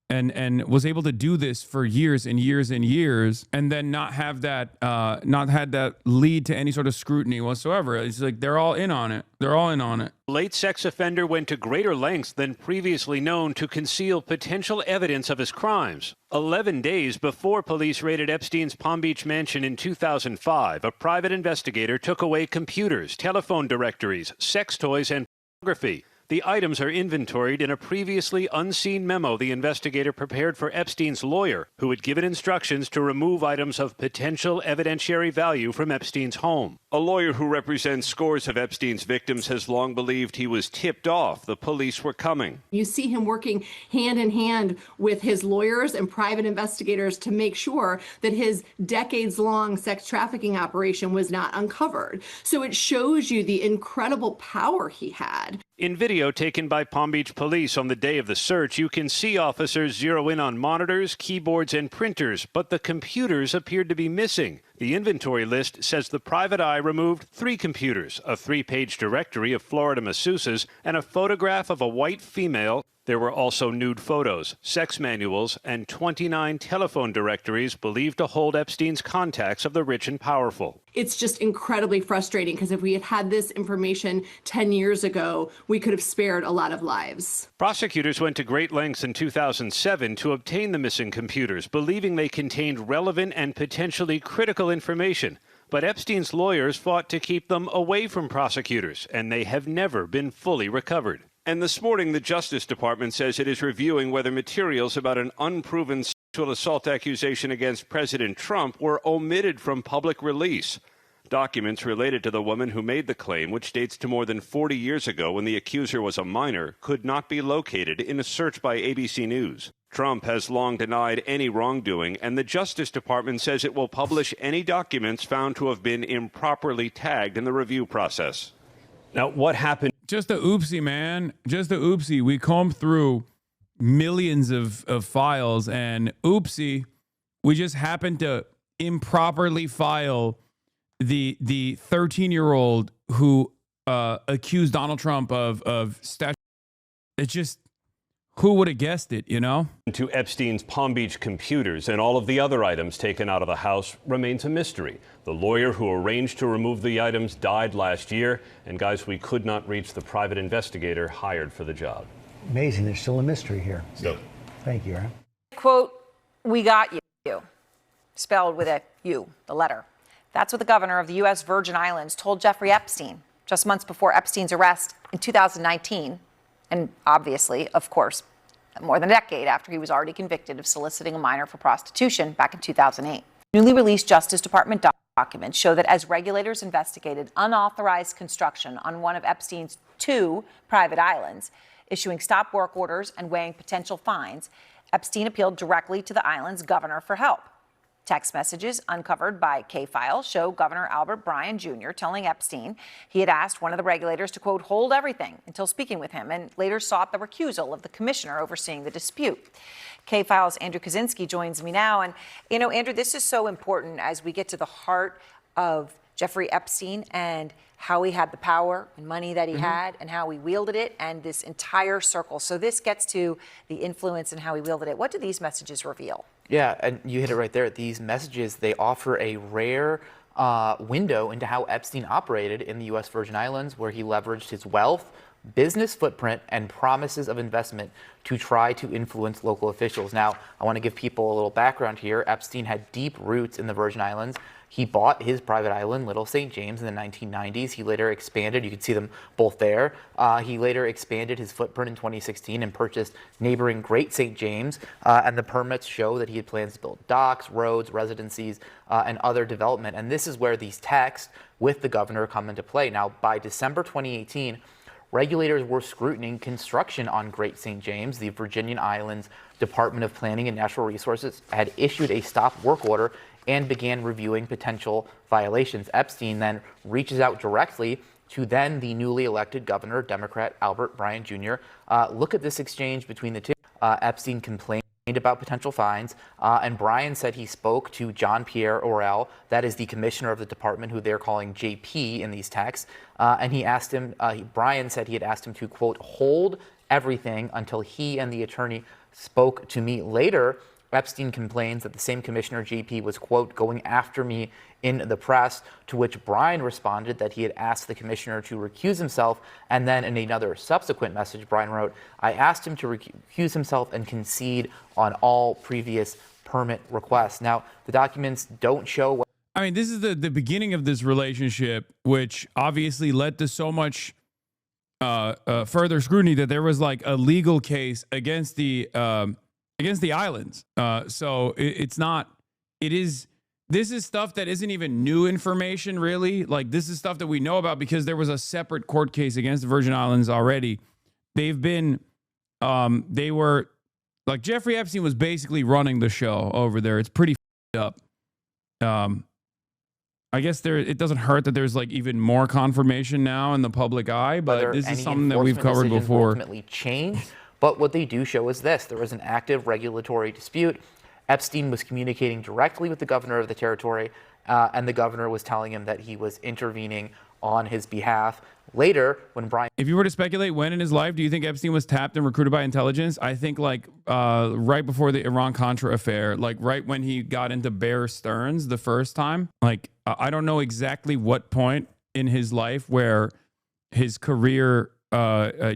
And was able to do this for years and years and years, and then not have that, not had that lead to any sort of scrutiny whatsoever. It's like they're all in on it. They're all in on it. late sex offender went to greater lengths than previously known to conceal potential evidence of his crimes. 11 days before police raided Epstein's Palm Beach mansion in 2005, a private investigator took away computers, telephone directories, sex toys, and pornography. The items are inventoried in a previously unseen memo the investigator prepared for Epstein's lawyer, who had given instructions to remove items of potential evidentiary value from Epstein's home. A lawyer who represents scores of Epstein's victims has long believed he was tipped off the police were coming. You see him working hand in hand with his lawyers and private investigators to make sure that his decades-long sex trafficking operation was not uncovered. So it shows you the incredible power he had. In video taken by Palm Beach police on the day of the search, you can see officers zero in on monitors, keyboards, and printers, but the computers appeared to be missing. The inventory list says the private eye removed 3 computers, a 3-page directory of Florida masseuses, and a photograph of a white female. There were also nude photos, sex manuals, and 29 telephone directories believed to hold Epstein's contacts of the rich and powerful. It's just incredibly frustrating because if we had had this information 10 years ago, we could have spared a lot of lives. Prosecutors went to great lengths in 2007 to obtain the missing computers, believing they contained relevant and potentially critical information. But Epstein's lawyers fought to keep them away from prosecutors, and they have never been fully recovered. And this morning, the Justice Department says it is reviewing whether materials about an unproven sexual assault accusation against President Trump were omitted from public release. Documents related to the woman who made the claim, which dates to more than 40 years ago when the accuser was a minor, could not be located in a search by ABC News. Trump has long denied any wrongdoing, and the Justice Department says it will publish any documents found to have been improperly tagged in the review process. Now, what happened? Just a oopsie, man. Just a oopsie. We combed through millions of files, and oopsie, we just happened to improperly file the 13-year-old who accused Donald Trump of statute. It's just, who would have guessed it, you know? To Epstein's Palm Beach computers and all of the other items taken out of the house remains a mystery. The lawyer who arranged to remove the items died last year, and guys, we could not reach the private investigator hired for the job. Amazing, there's still a mystery here. So, thank you, Aaron. Quote, "We got you," spelled with a U, the letter. That's what the governor of the U.S. Virgin Islands told Jeffrey Epstein just months before Epstein's arrest in 2019. And obviously, of course, more than a decade after he was already convicted of soliciting a minor for prostitution back in 2008. Newly released Justice Department documents show that as regulators investigated unauthorized construction on one of Epstein's 2 private islands, issuing stop work orders and weighing potential fines, Epstein appealed directly to the island's governor for help. Text messages uncovered by K-Files show Governor Albert Bryan Jr. telling Epstein he had asked one of the regulators to, quote, hold everything until speaking with him, and later sought the recusal of the commissioner overseeing the dispute. K-Files' Andrew Kaczynski joins me now. And, you know, Andrew, this is so important as we get to the heart of Jeffrey Epstein and how he had the power and money that he had and how he wielded it, and this entire circle. So this gets to the influence and how he wielded it. What do these messages reveal? Yeah, and you hit it right there. These messages, they offer a rare window into how Epstein operated in the U.S. Virgin Islands, where he leveraged his wealth, business footprint, and promises of investment to try to influence local officials. Now, I want to give people a little background here. Epstein had deep roots in the Virgin Islands. He bought his private island, Little St. James, in the 1990s. He later expanded. You can see them both there. He later expanded his footprint in 2016 and purchased neighboring Great St. James. And the permits show that he had plans to build docks, roads, residencies, and other development. And this is where these texts with the governor come into play. Now, by December 2018, regulators were scrutinizing construction on Great St. James. The Virginian Islands Department of Planning and Natural Resources had issued a stop work order and began reviewing potential violations. Epstein then reaches out directly to then the newly elected governor, Democrat Albert Bryan Jr. Look at this exchange between the two. Epstein complained about potential fines, and Bryan said he spoke to Jean-Pierre Orel, that is the commissioner of the department, who they're calling JP in these texts, and he asked him, Bryan said he had asked him to, quote, hold everything until he and the attorney spoke to me. Later, Epstein complains that the same commissioner, JP, was, quote, going after me in the press, to which Bryan responded that he had asked the commissioner to recuse himself. And then in another subsequent message, Bryan wrote, I asked him to recuse himself and concede on all previous permit requests. Now, the documents don't show what. I mean, this is the beginning of this relationship, which obviously led to so much further scrutiny that there was like a legal case against the islands. So it's not. It is. This is stuff that isn't even new information, really. Like, this is stuff that we know about because there was a separate court case against the Virgin Islands already. They've been, they were, like, Jeffrey Epstein was basically running the show over there. It's pretty up. I guess it doesn't hurt that there's like even more confirmation now in the public eye, but this is something that we've covered before. Ultimately change, but what they do show is this: there was an active regulatory dispute. Epstein was communicating directly with the governor of the territory, and the governor was telling him that he was intervening on his behalf. Later, when Brian... If you were to speculate when in his life do you think Epstein was tapped and recruited by intelligence, I think like right before the Iran-Contra affair, like right when he got into Bear Stearns the first time. Like, I don't know exactly what point in his life where his career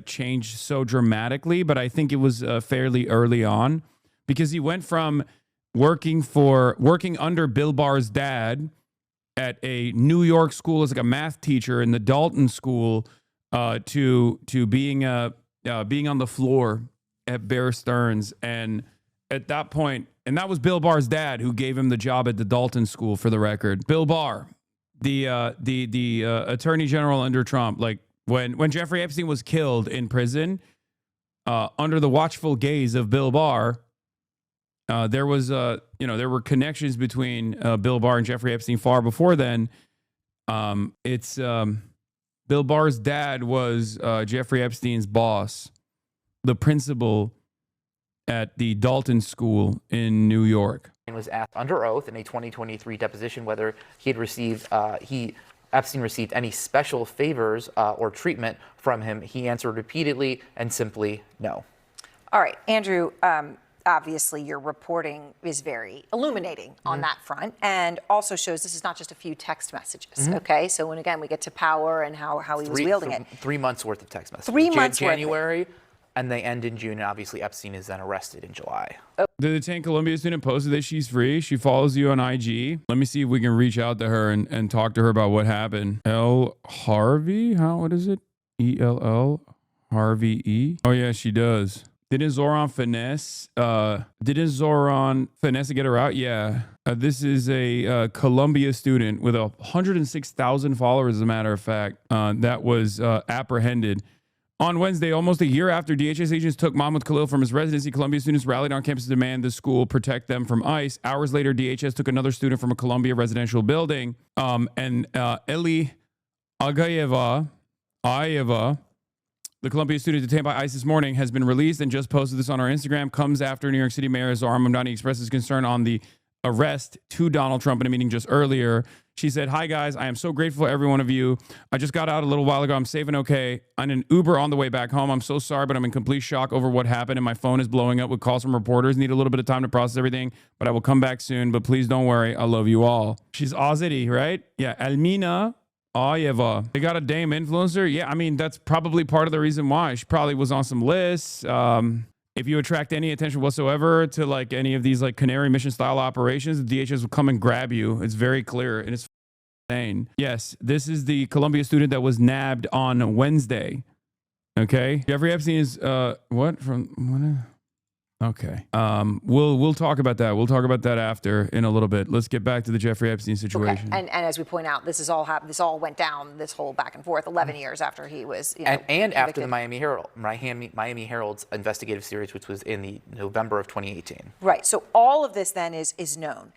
changed so dramatically, but I think it was fairly early on, because he went from working under Bill Barr's dad at a New York school as like a math teacher in the Dalton school to being on the floor at Bear Stearns. And at that point, and that was Bill Barr's dad who gave him the job at the Dalton school, for the record. Bill Barr, the attorney general under Trump, like when Jeffrey Epstein was killed in prison under the watchful gaze of Bill Barr, there were connections between Bill Barr and Jeffrey Epstein far before then. Bill Barr's dad was Jeffrey Epstein's boss, the principal at the Dalton School in New York. Was asked under oath in a 2023 deposition whether he had received Epstein received any special favors or treatment from him. He answered repeatedly and simply no. All right, Andrew. Obviously, your reporting is very illuminating on that front, and also shows this is not just a few text messages. Okay, so when again we get to power and how he was wielding it. 3 months worth of text messages. 3 months January, and they end in June. And obviously, Epstein is then arrested in July. The detained Columbia student posted that she's free. She follows you on IG. Let me see if we can reach out to her and talk to her about what happened. L. Harvey? What is it? ELL Harvey E? Oh yeah, she does. Didn't Zoran finesse to get her out? Yeah. This is a Columbia student with 106,000 followers, as a matter of fact, that was apprehended. On Wednesday, almost a year after DHS agents took Mahmoud Khalil from his residency, Columbia students rallied on campus to demand the school protect them from ICE. Hours later, DHS took another student from a Columbia residential building. And Eli Agayeva, the Columbia student detained by ICE this morning, has been released and just posted this on our Instagram. Comes after New York City Mayor Zohran Mamdani expresses concern on the arrest to Donald Trump in a meeting just earlier. She said, "Hi guys, I am so grateful for every one of you. I just got out a little while ago. I'm safe and okay. I'm in an Uber on the way back home. I'm so sorry, but I'm in complete shock over what happened, and my phone is blowing up with calls from reporters. Need a little bit of time to process everything, but I will come back soon. But please don't worry. I love you all." She's Azeri, right? Yeah, Almina Ayeva. They got a dame influencer. Yeah, I mean, that's probably part of the reason why. She probably was on some lists. If you attract any attention whatsoever to like any of these like Canary Mission style operations, the DHS will come and grab you. It's very clear, and it's insane. Yes, this is the Columbia student that was nabbed on Wednesday. Okay. Jeffrey Epstein is what? Okay. We'll talk about that. We'll talk about that after in a little bit. Let's get back to the Jeffrey Epstein situation. Okay. And as we point out, this all went down, this whole back and forth 11 years after he was and after the Miami Herald's investigative series, which was in the November of 2018. Right. So all of this then is known.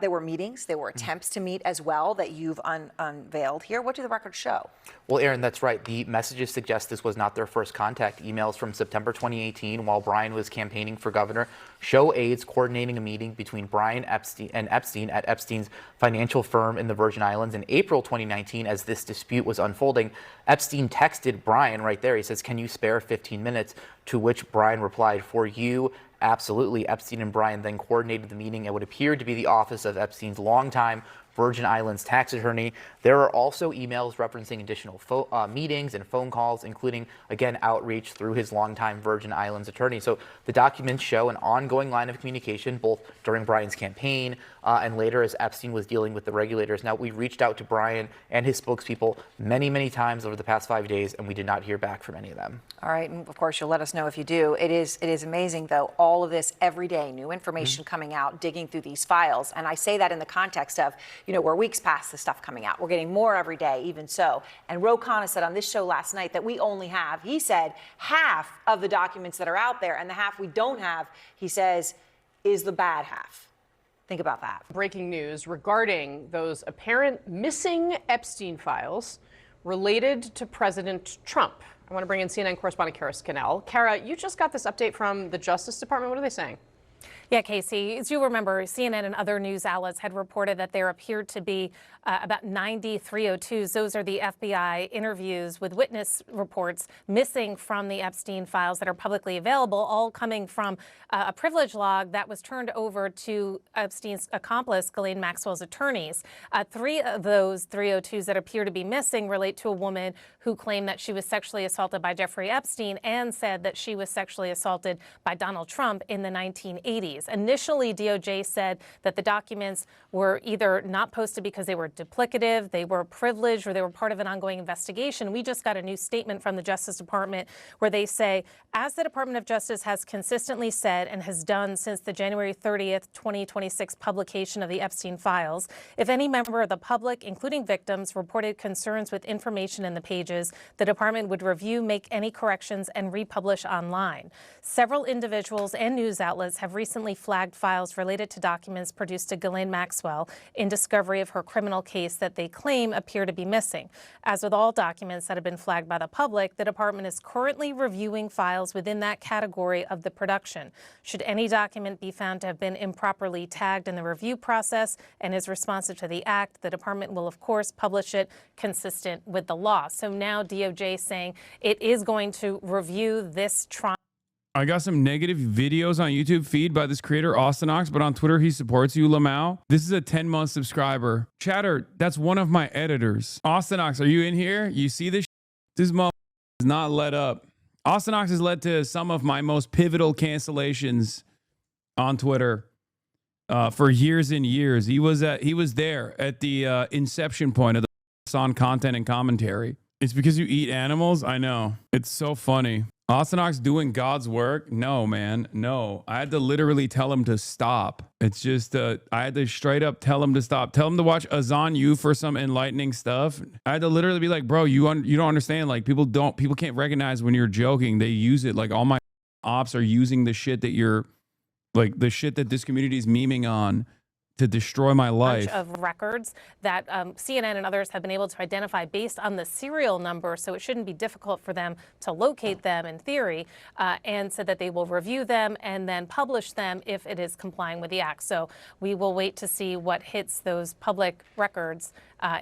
There were meetings, there were attempts to meet as well that you've unveiled here. What do the records show? Well, Aaron, that's right. The messages suggest this was not their first contact. Emails from September 2018, while Brian was campaigning for governor, show aides coordinating a meeting between Brian and Epstein at Epstein's financial firm in the Virgin Islands. In April 2019, as this dispute was unfolding, Epstein texted Brian right there. He says, "Can you spare 15 minutes?" To which Brian replied, "For you, absolutely." Epstein and Brian then coordinated the meeting. It would appear to be the office of Epstein's longtime Virgin Islands tax attorney. There are also emails referencing additional meetings and phone calls, including, again, outreach through his longtime Virgin Islands attorney. So the documents show an ongoing line of communication, both during Brian's campaign and later as Epstein was dealing with the regulators. Now, we reached out to Brian and his spokespeople many, many times over the past 5 days, and we did not hear back from any of them. All right, and of course, you'll let us know if you do. It is amazing, though, all of this every day, new information coming out, digging through these files. And I say that in the context of, we're weeks past the stuff coming out. We're getting more every day, even so. And Ro Khanna said on this show last night that we only have, he said, half of the documents that are out there, and the half we don't have, he says, is the bad half. Think about that. Breaking news regarding those apparent missing Epstein files related to President Trump. I want to bring in CNN correspondent Kara Scannell. Kara, you just got this update from the Justice Department. What are they saying? Yeah, Casey, as you remember, CNN and other news outlets had reported that there appeared to be about 90 302s. Those are the FBI interviews with witness reports missing from the Epstein files that are publicly available, all coming from a privilege log that was turned over to Epstein's accomplice, Ghislaine Maxwell's attorneys. 3 of those 302s that appear to be missing relate to a woman who claimed that she was sexually assaulted by Jeffrey Epstein and said that she was sexually assaulted by Donald Trump in the 1980s. Initially, DOJ said that the documents were either not posted because they were duplicative, they were privileged, or they were part of an ongoing investigation. We just got a new statement from the Justice Department where they say, as the Department of Justice has consistently said and has done since the January 30th, 2026 publication of the Epstein files, if any member of the public, including victims, reported concerns with information in the pages, the department would review, make any corrections, and republish online. Several individuals and news outlets have recently flagged files related to documents produced to Ghislaine Maxwell in discovery of her criminal case that they claim appear to be missing. As with all documents that have been flagged by the public, the department is currently reviewing files within that category of the production. Should any document be found to have been improperly tagged in the review process and is responsive to the act, the department will, of course, publish it consistent with the law. So now DOJ saying it is going to review this trial. I got some negative videos on YouTube feed by this creator, Austinox, but on Twitter, he supports you, Lamau. This is a 10-month subscriber. Chatter, that's one of my editors. Austinox, are you in here? You see this? This motherfucker is not let up. Austinox has led to some of my most pivotal cancellations on Twitter for years and years. He was there at the inception point of the Hasan content and commentary. It's because you eat animals? I know. It's so funny. Austinox doing God's work? No, man. No. I had to literally tell him to stop. It's just, I had to straight up tell him to stop. Tell him to watch Azan You for some enlightening stuff. I had to literally be like, bro, you don't understand. Like, people can't recognize when you're joking. They use it. Like, all my ops are using the shit that you're, like, the shit that this community is memeing on to destroy my life. Bunch of records that CNN and others have been able to identify based on the serial number, so it shouldn't be difficult for them to locate them in theory, and said that they will review them and then publish them if it is complying with the act. So we will wait to see what hits those public records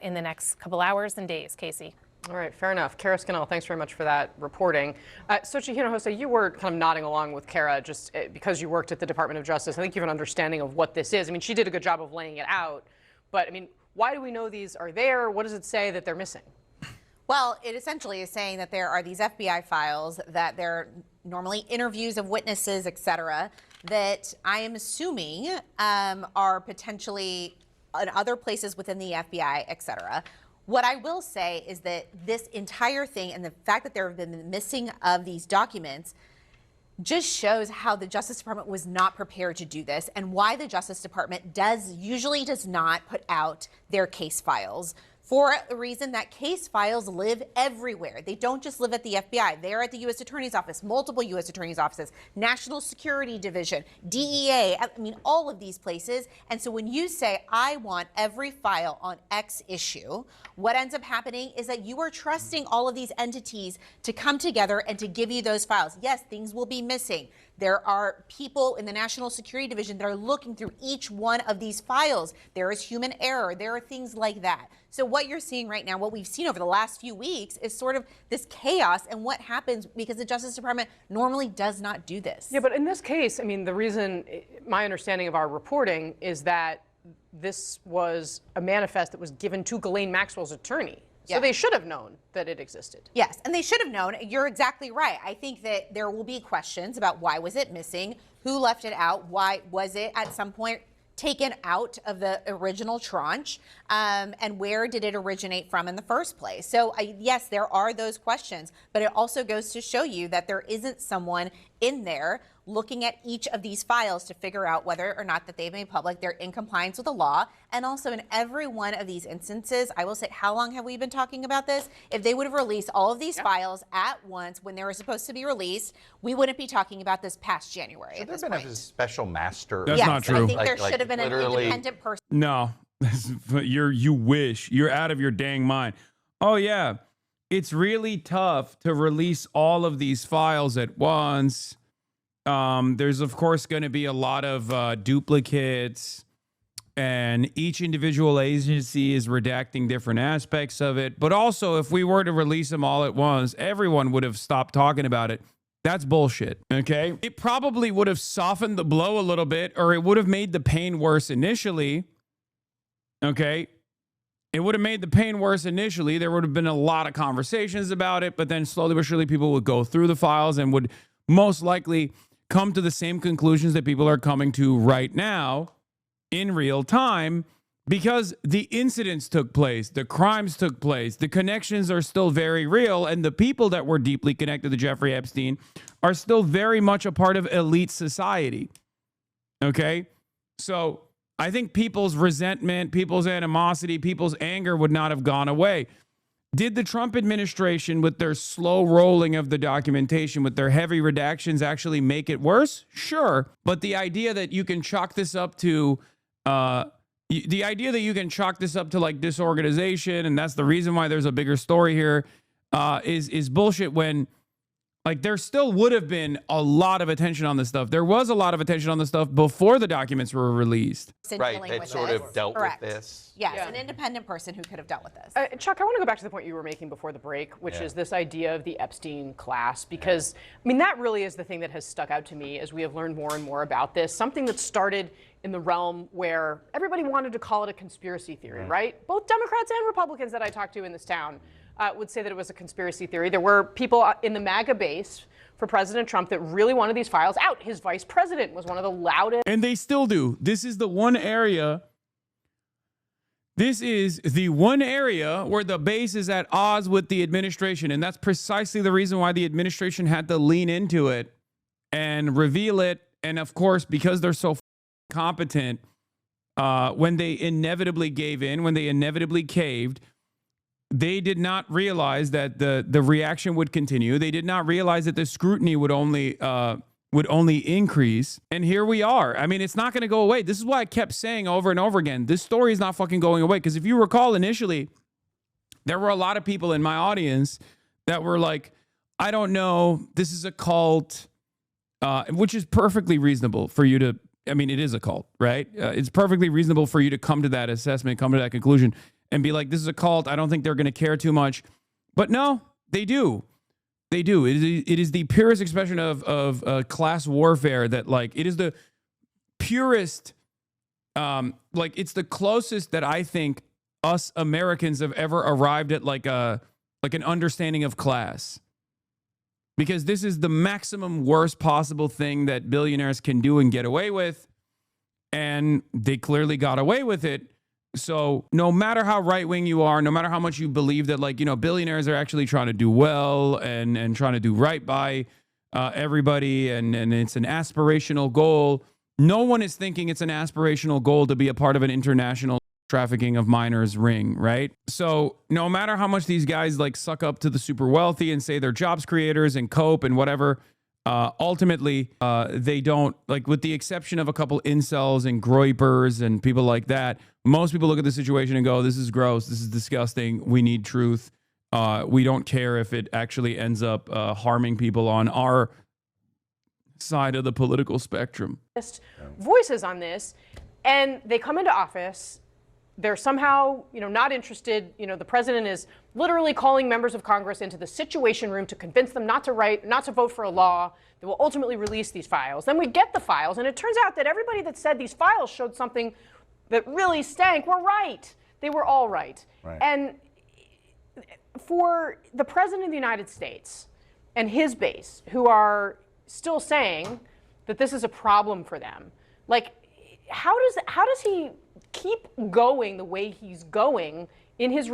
in the next couple hours and days. Casey. All right, fair enough. Kara Scannell, thanks very much for that reporting. Xochitl Hinojosa, you were kind of nodding along with Kara just because you worked at the Department of Justice. I think you have an understanding of what this is. I mean, she did a good job of laying it out, but I mean, why do we know these are there? What does it say that they're missing? Well, it essentially is saying that there are these FBI files, that they're normally interviews of witnesses, et cetera, that I am assuming are potentially in other places within the FBI, et cetera. What I will say is that this entire thing and the fact that there have been missing of these documents just shows how the Justice Department was not prepared to do this and why the Justice Department usually does not put out their case files. For the reason that case files live everywhere. They don't just live at the FBI. They're at the U.S. Attorney's Office, multiple U.S. Attorney's Offices, National Security Division, DEA, I mean, all of these places. And so when you say, I want every file on X issue, what ends up happening is that you are trusting all of these entities to come together and to give you those files. Yes, things will be missing. There are people in the National Security Division that are looking through each one of these files. There is human error. There are things like that. So what you're seeing right now, what we've seen over the last few weeks is sort of this chaos and what happens because the Justice Department normally does not do this. Yeah, but in this case, I mean, the reason, my understanding of our reporting is that this was a manifest that was given to Ghislaine Maxwell's attorney. So Yeah. they should have known that it existed. Yes, and they should have known. You're exactly right. I think that there will be questions about why was it missing, who left it out, why was it at some point taken out of the original tranche, and where did it originate from in the first place? So yes, there are those questions, but it also goes to show you that there isn't someone in there looking at each of these files to figure out whether or not that they've made public they're in compliance with the law. And also in every one of these instances, I will say, how long have we been talking about this? If they would have released all of these files at once when they were supposed to be released, we wouldn't be talking about this past January at this point. A special master. That's not true. I think there should have been an independent person. No, you wish. You're out of your dang mind. Oh yeah, it's really tough to release all of these files at once. There's of course going to be a lot of duplicates, and each individual agency is redacting different aspects of it. But also, if we were to release them all at once, everyone would have stopped talking about it. That's bullshit, okay? It probably would have softened the blow a little bit, or it would have made the pain worse initially, okay? It would have made the pain worse initially. There would have been a lot of conversations about it, but then slowly but surely people would go through the files and would most likely come to the same conclusions that people are coming to right now in real time, because the incidents took place, the crimes took place, the connections are still very real, and the people that were deeply connected to Jeffrey Epstein are still very much a part of elite society. Okay? So I think people's resentment, people's animosity, people's anger would not have gone away. Did the Trump administration, with their slow rolling of the documentation, with their heavy redactions, actually make it worse? Sure. But the idea that you can chalk this up to like disorganization, and that's the reason why there's a bigger story here, is bullshit, when like there still would have been a lot of attention on this stuff. There was a lot of attention on this stuff before the documents were released. Right, that sort of dealt with this. Yes, an independent person who could have dealt with this. Chuck, I want to go back to the point you were making before the break, which is this idea of the Epstein class, because, I mean, that really is the thing that has stuck out to me as we have learned more and more about this. Something that started in the realm where everybody wanted to call it a conspiracy theory, right? Both Democrats and Republicans that I talked to in this town would say that it was a conspiracy theory. There were people in the MAGA base for President Trump that really wanted these files out. His vice president was one of the loudest. And they still do. This is the one area where the base is at odds with the administration. And that's precisely the reason why the administration had to lean into it and reveal it. And of course, because they're so competent, when they inevitably gave in, when they inevitably caved, they did not realize that the reaction would continue. They did not realize that the scrutiny would only increase. And here we are. I mean, it's not going to go away. This is why I kept saying over and over again, this story is not fucking going away. Because if you recall initially, there were a lot of people in my audience that were like, I don't know, this is a cult, which is perfectly reasonable for you to, I mean, it is a cult, right? It's perfectly reasonable for you to come to that assessment, come to that conclusion, and be like, this is a cult. I don't think they're going to care too much. But no, they do. They do. It is the purest expression of class warfare, that like, it is the purest, like it's the closest that I think us Americans have ever arrived at like an understanding of class. Because this is the maximum worst possible thing that billionaires can do and get away with. And they clearly got away with it. So no matter how right-wing you are, no matter how much you believe that, like, you know, billionaires are actually trying to do well and trying to do right by everybody, and it's an aspirational goal. No one is thinking it's an aspirational goal to be a part of an international trafficking of minors ring, right? So no matter how much these guys like suck up to the super wealthy and say they're jobs creators and cope and whatever, ultimately they don't, like, with the exception of a couple incels and groypers and people like that, most people look at the situation and go, this is gross, this is disgusting, we need truth. We don't care if it actually ends up harming people on our side of the political spectrum. Voices on this, and they come into office, they're somehow, you know, not interested. You know, the president is literally calling members of Congress into the Situation Room to convince them not to vote for a law that will ultimately release these files. Then we get the files, and it turns out that everybody that said these files showed something that really stank were right. They were all right. And for the President of the United States and his base, who are still saying that this is a problem for them, like, how does he keep going the way he's going in his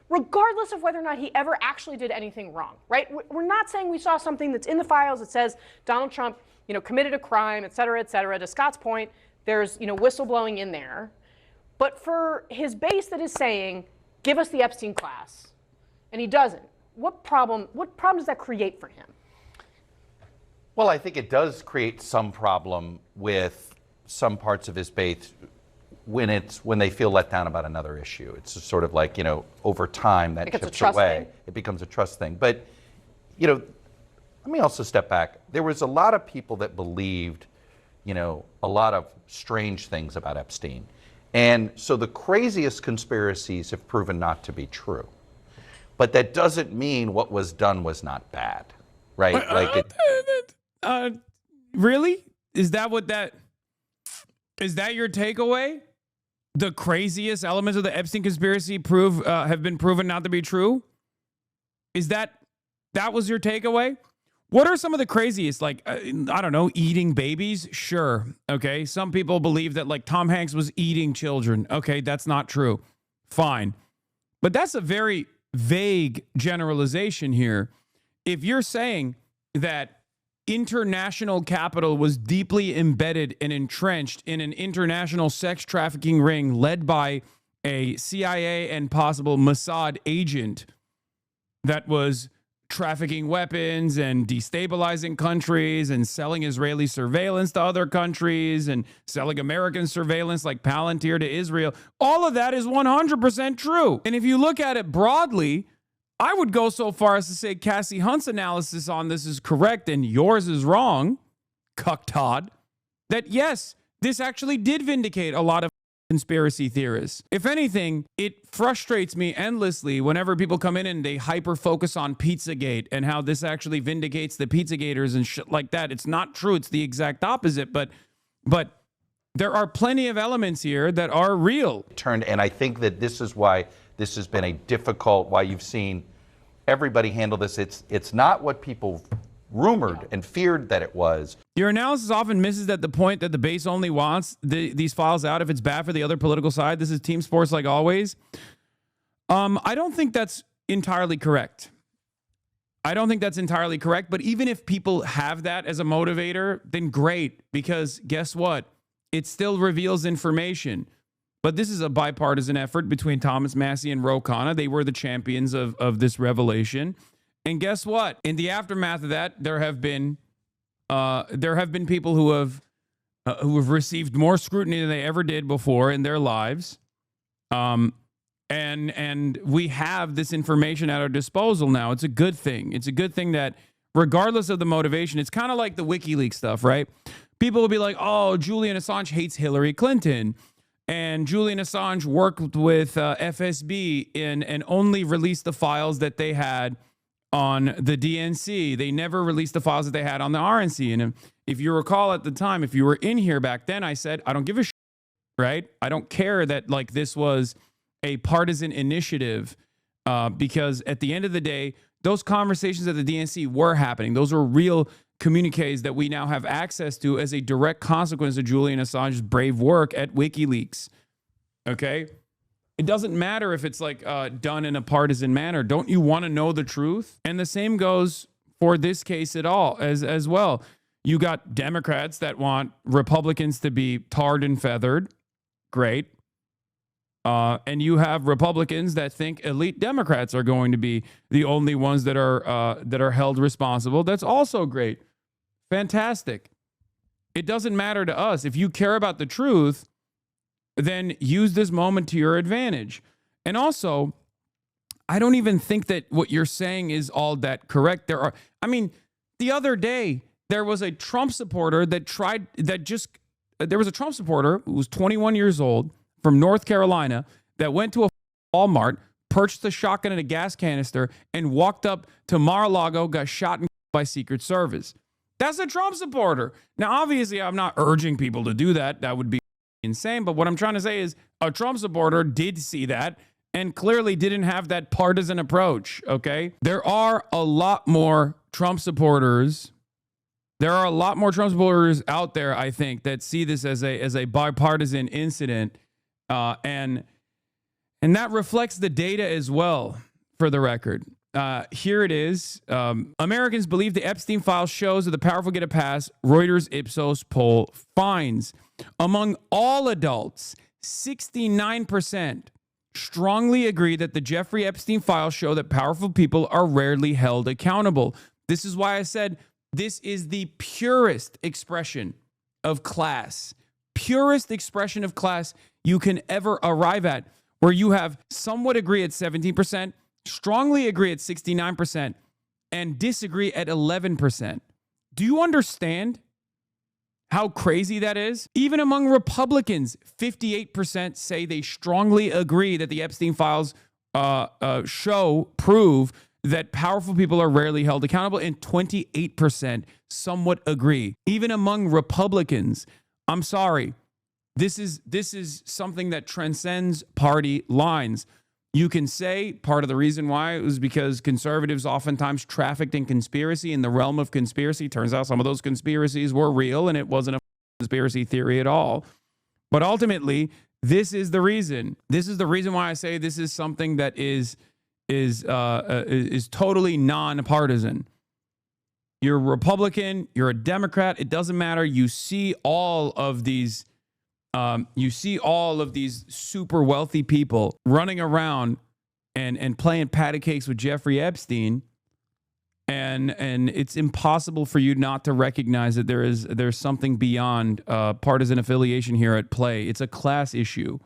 regardless of whether or not he ever actually did anything wrong, right? We're not saying we saw something that's in the files that says Donald Trump, committed a crime, et cetera, et cetera. To Scott's point, there's, whistleblowing in there. But for his base that is saying, give us the Epstein class, and he doesn't, what problem does that create for him? Well, I think it does create some problem with some parts of his base when they feel let down about another issue. It's just sort of like, over time that chips away. It becomes a trust thing. But, let me also step back. There was a lot of people that believed, a lot of strange things about Epstein. And so the craziest conspiracies have proven not to be true. But that doesn't mean what was done was not bad, right? Really? Is that your takeaway? The craziest elements of the Epstein conspiracy have been proven not to be true? Is that was your takeaway? What are some of the craziest? Like, I don't know, eating babies? Sure. Okay. Some people believe that like Tom Hanks was eating children. Okay. That's not true. Fine. But that's a very vague generalization here. If you're saying that international capital was deeply embedded and entrenched in an international sex trafficking ring led by a CIA and possible Mossad agent that was trafficking weapons and destabilizing countries and selling Israeli surveillance to other countries and selling American surveillance like Palantir to Israel, all of that is 100% true. And if you look at it broadly, I would go so far as to say Cassie Hunt's analysis on this is correct and yours is wrong, Cuck Todd, that yes, this actually did vindicate a lot of conspiracy theorists. If anything, it frustrates me endlessly whenever people come in and they hyper focus on Pizzagate and how this actually vindicates the Pizzagators and shit like that. It's not true. It's the exact opposite, but there are plenty of elements here that are real. And I think that this is why this has been why you've seen everybody handle this. It's not what people rumored and feared that it was. Your analysis often misses that the point that the base only wants these files out if it's bad for the other political side. This is team sports like always. I don't think that's entirely correct. But even if people have that as a motivator, then great, because guess what? It still reveals information. But this is a bipartisan effort between Thomas Massie and Ro Khanna. They were the champions of this revelation. And guess what? In the aftermath of that, there have been people who have received more scrutiny than they ever did before in their lives. And we have this information at our disposal now. It's a good thing. It's a good thing that regardless of the motivation, it's kind of like the WikiLeaks stuff, right? People will be like, oh, Julian Assange hates Hillary Clinton. And Julian Assange worked with FSB and only released the files that they had on the DNC. They never released the files that they had on the RNC. And if you recall at the time, if you were in here back then, I said, I don't give a shit, right? I don't care that like this was a partisan initiative because at the end of the day, those conversations at the DNC were happening. Those were real communiques that we now have access to as a direct consequence of Julian Assange's brave work at WikiLeaks. Okay? It doesn't matter if it's like done in a partisan manner. Don't you want to know the truth? And the same goes for this case at all as well. You got Democrats that want Republicans to be tarred and feathered. Great. And you have Republicans that think elite Democrats are going to be the only ones that are held responsible. That's also great. Fantastic. It doesn't matter to us. If you care about the truth, then use this moment to your advantage. And also, I don't even think that what you're saying is all that correct. The other day, there was a Trump supporter there was a Trump supporter who was 21 years old from North Carolina that went to a Walmart, purchased a shotgun and a gas canister, and walked up to Mar-a-Lago, got shot and by Secret Service. That's a Trump supporter. Now, obviously, I'm not urging people to do that. That would be insane. But what I'm trying to say is a Trump supporter did see that and clearly didn't have that partisan approach, okay? There are a lot more Trump supporters. There are a lot more Trump supporters out there, I think, that see this as a bipartisan incident. And that reflects the data as well, for the record. Here it is. Americans believe the Epstein file shows that the powerful get a pass. Reuters Ipsos poll finds among all adults, 69% strongly agree that the Jeffrey Epstein files show that powerful people are rarely held accountable. This is why I said this is the purest expression of class, purest expression of class you can ever arrive at, where you have somewhat agree at 17%, strongly agree at 69%, and disagree at 11%. Do you understand how crazy that is? Even among Republicans, 58% say they strongly agree that the Epstein files prove that powerful people are rarely held accountable, and 28% somewhat agree. Even among Republicans, I'm sorry, this is something that transcends party lines. You can say part of the reason why it was because conservatives oftentimes trafficked in conspiracy in the realm of conspiracy. Turns out some of those conspiracies were real and it wasn't a conspiracy theory at all. But ultimately, this is the reason. This is the reason why I say this is something that is totally nonpartisan. You're a Republican, you're a Democrat, it doesn't matter. You see all of these super wealthy people running around and playing patty cakes with Jeffrey Epstein, and it's impossible for you not to recognize that there's something beyond partisan affiliation here at play. It's a class issue.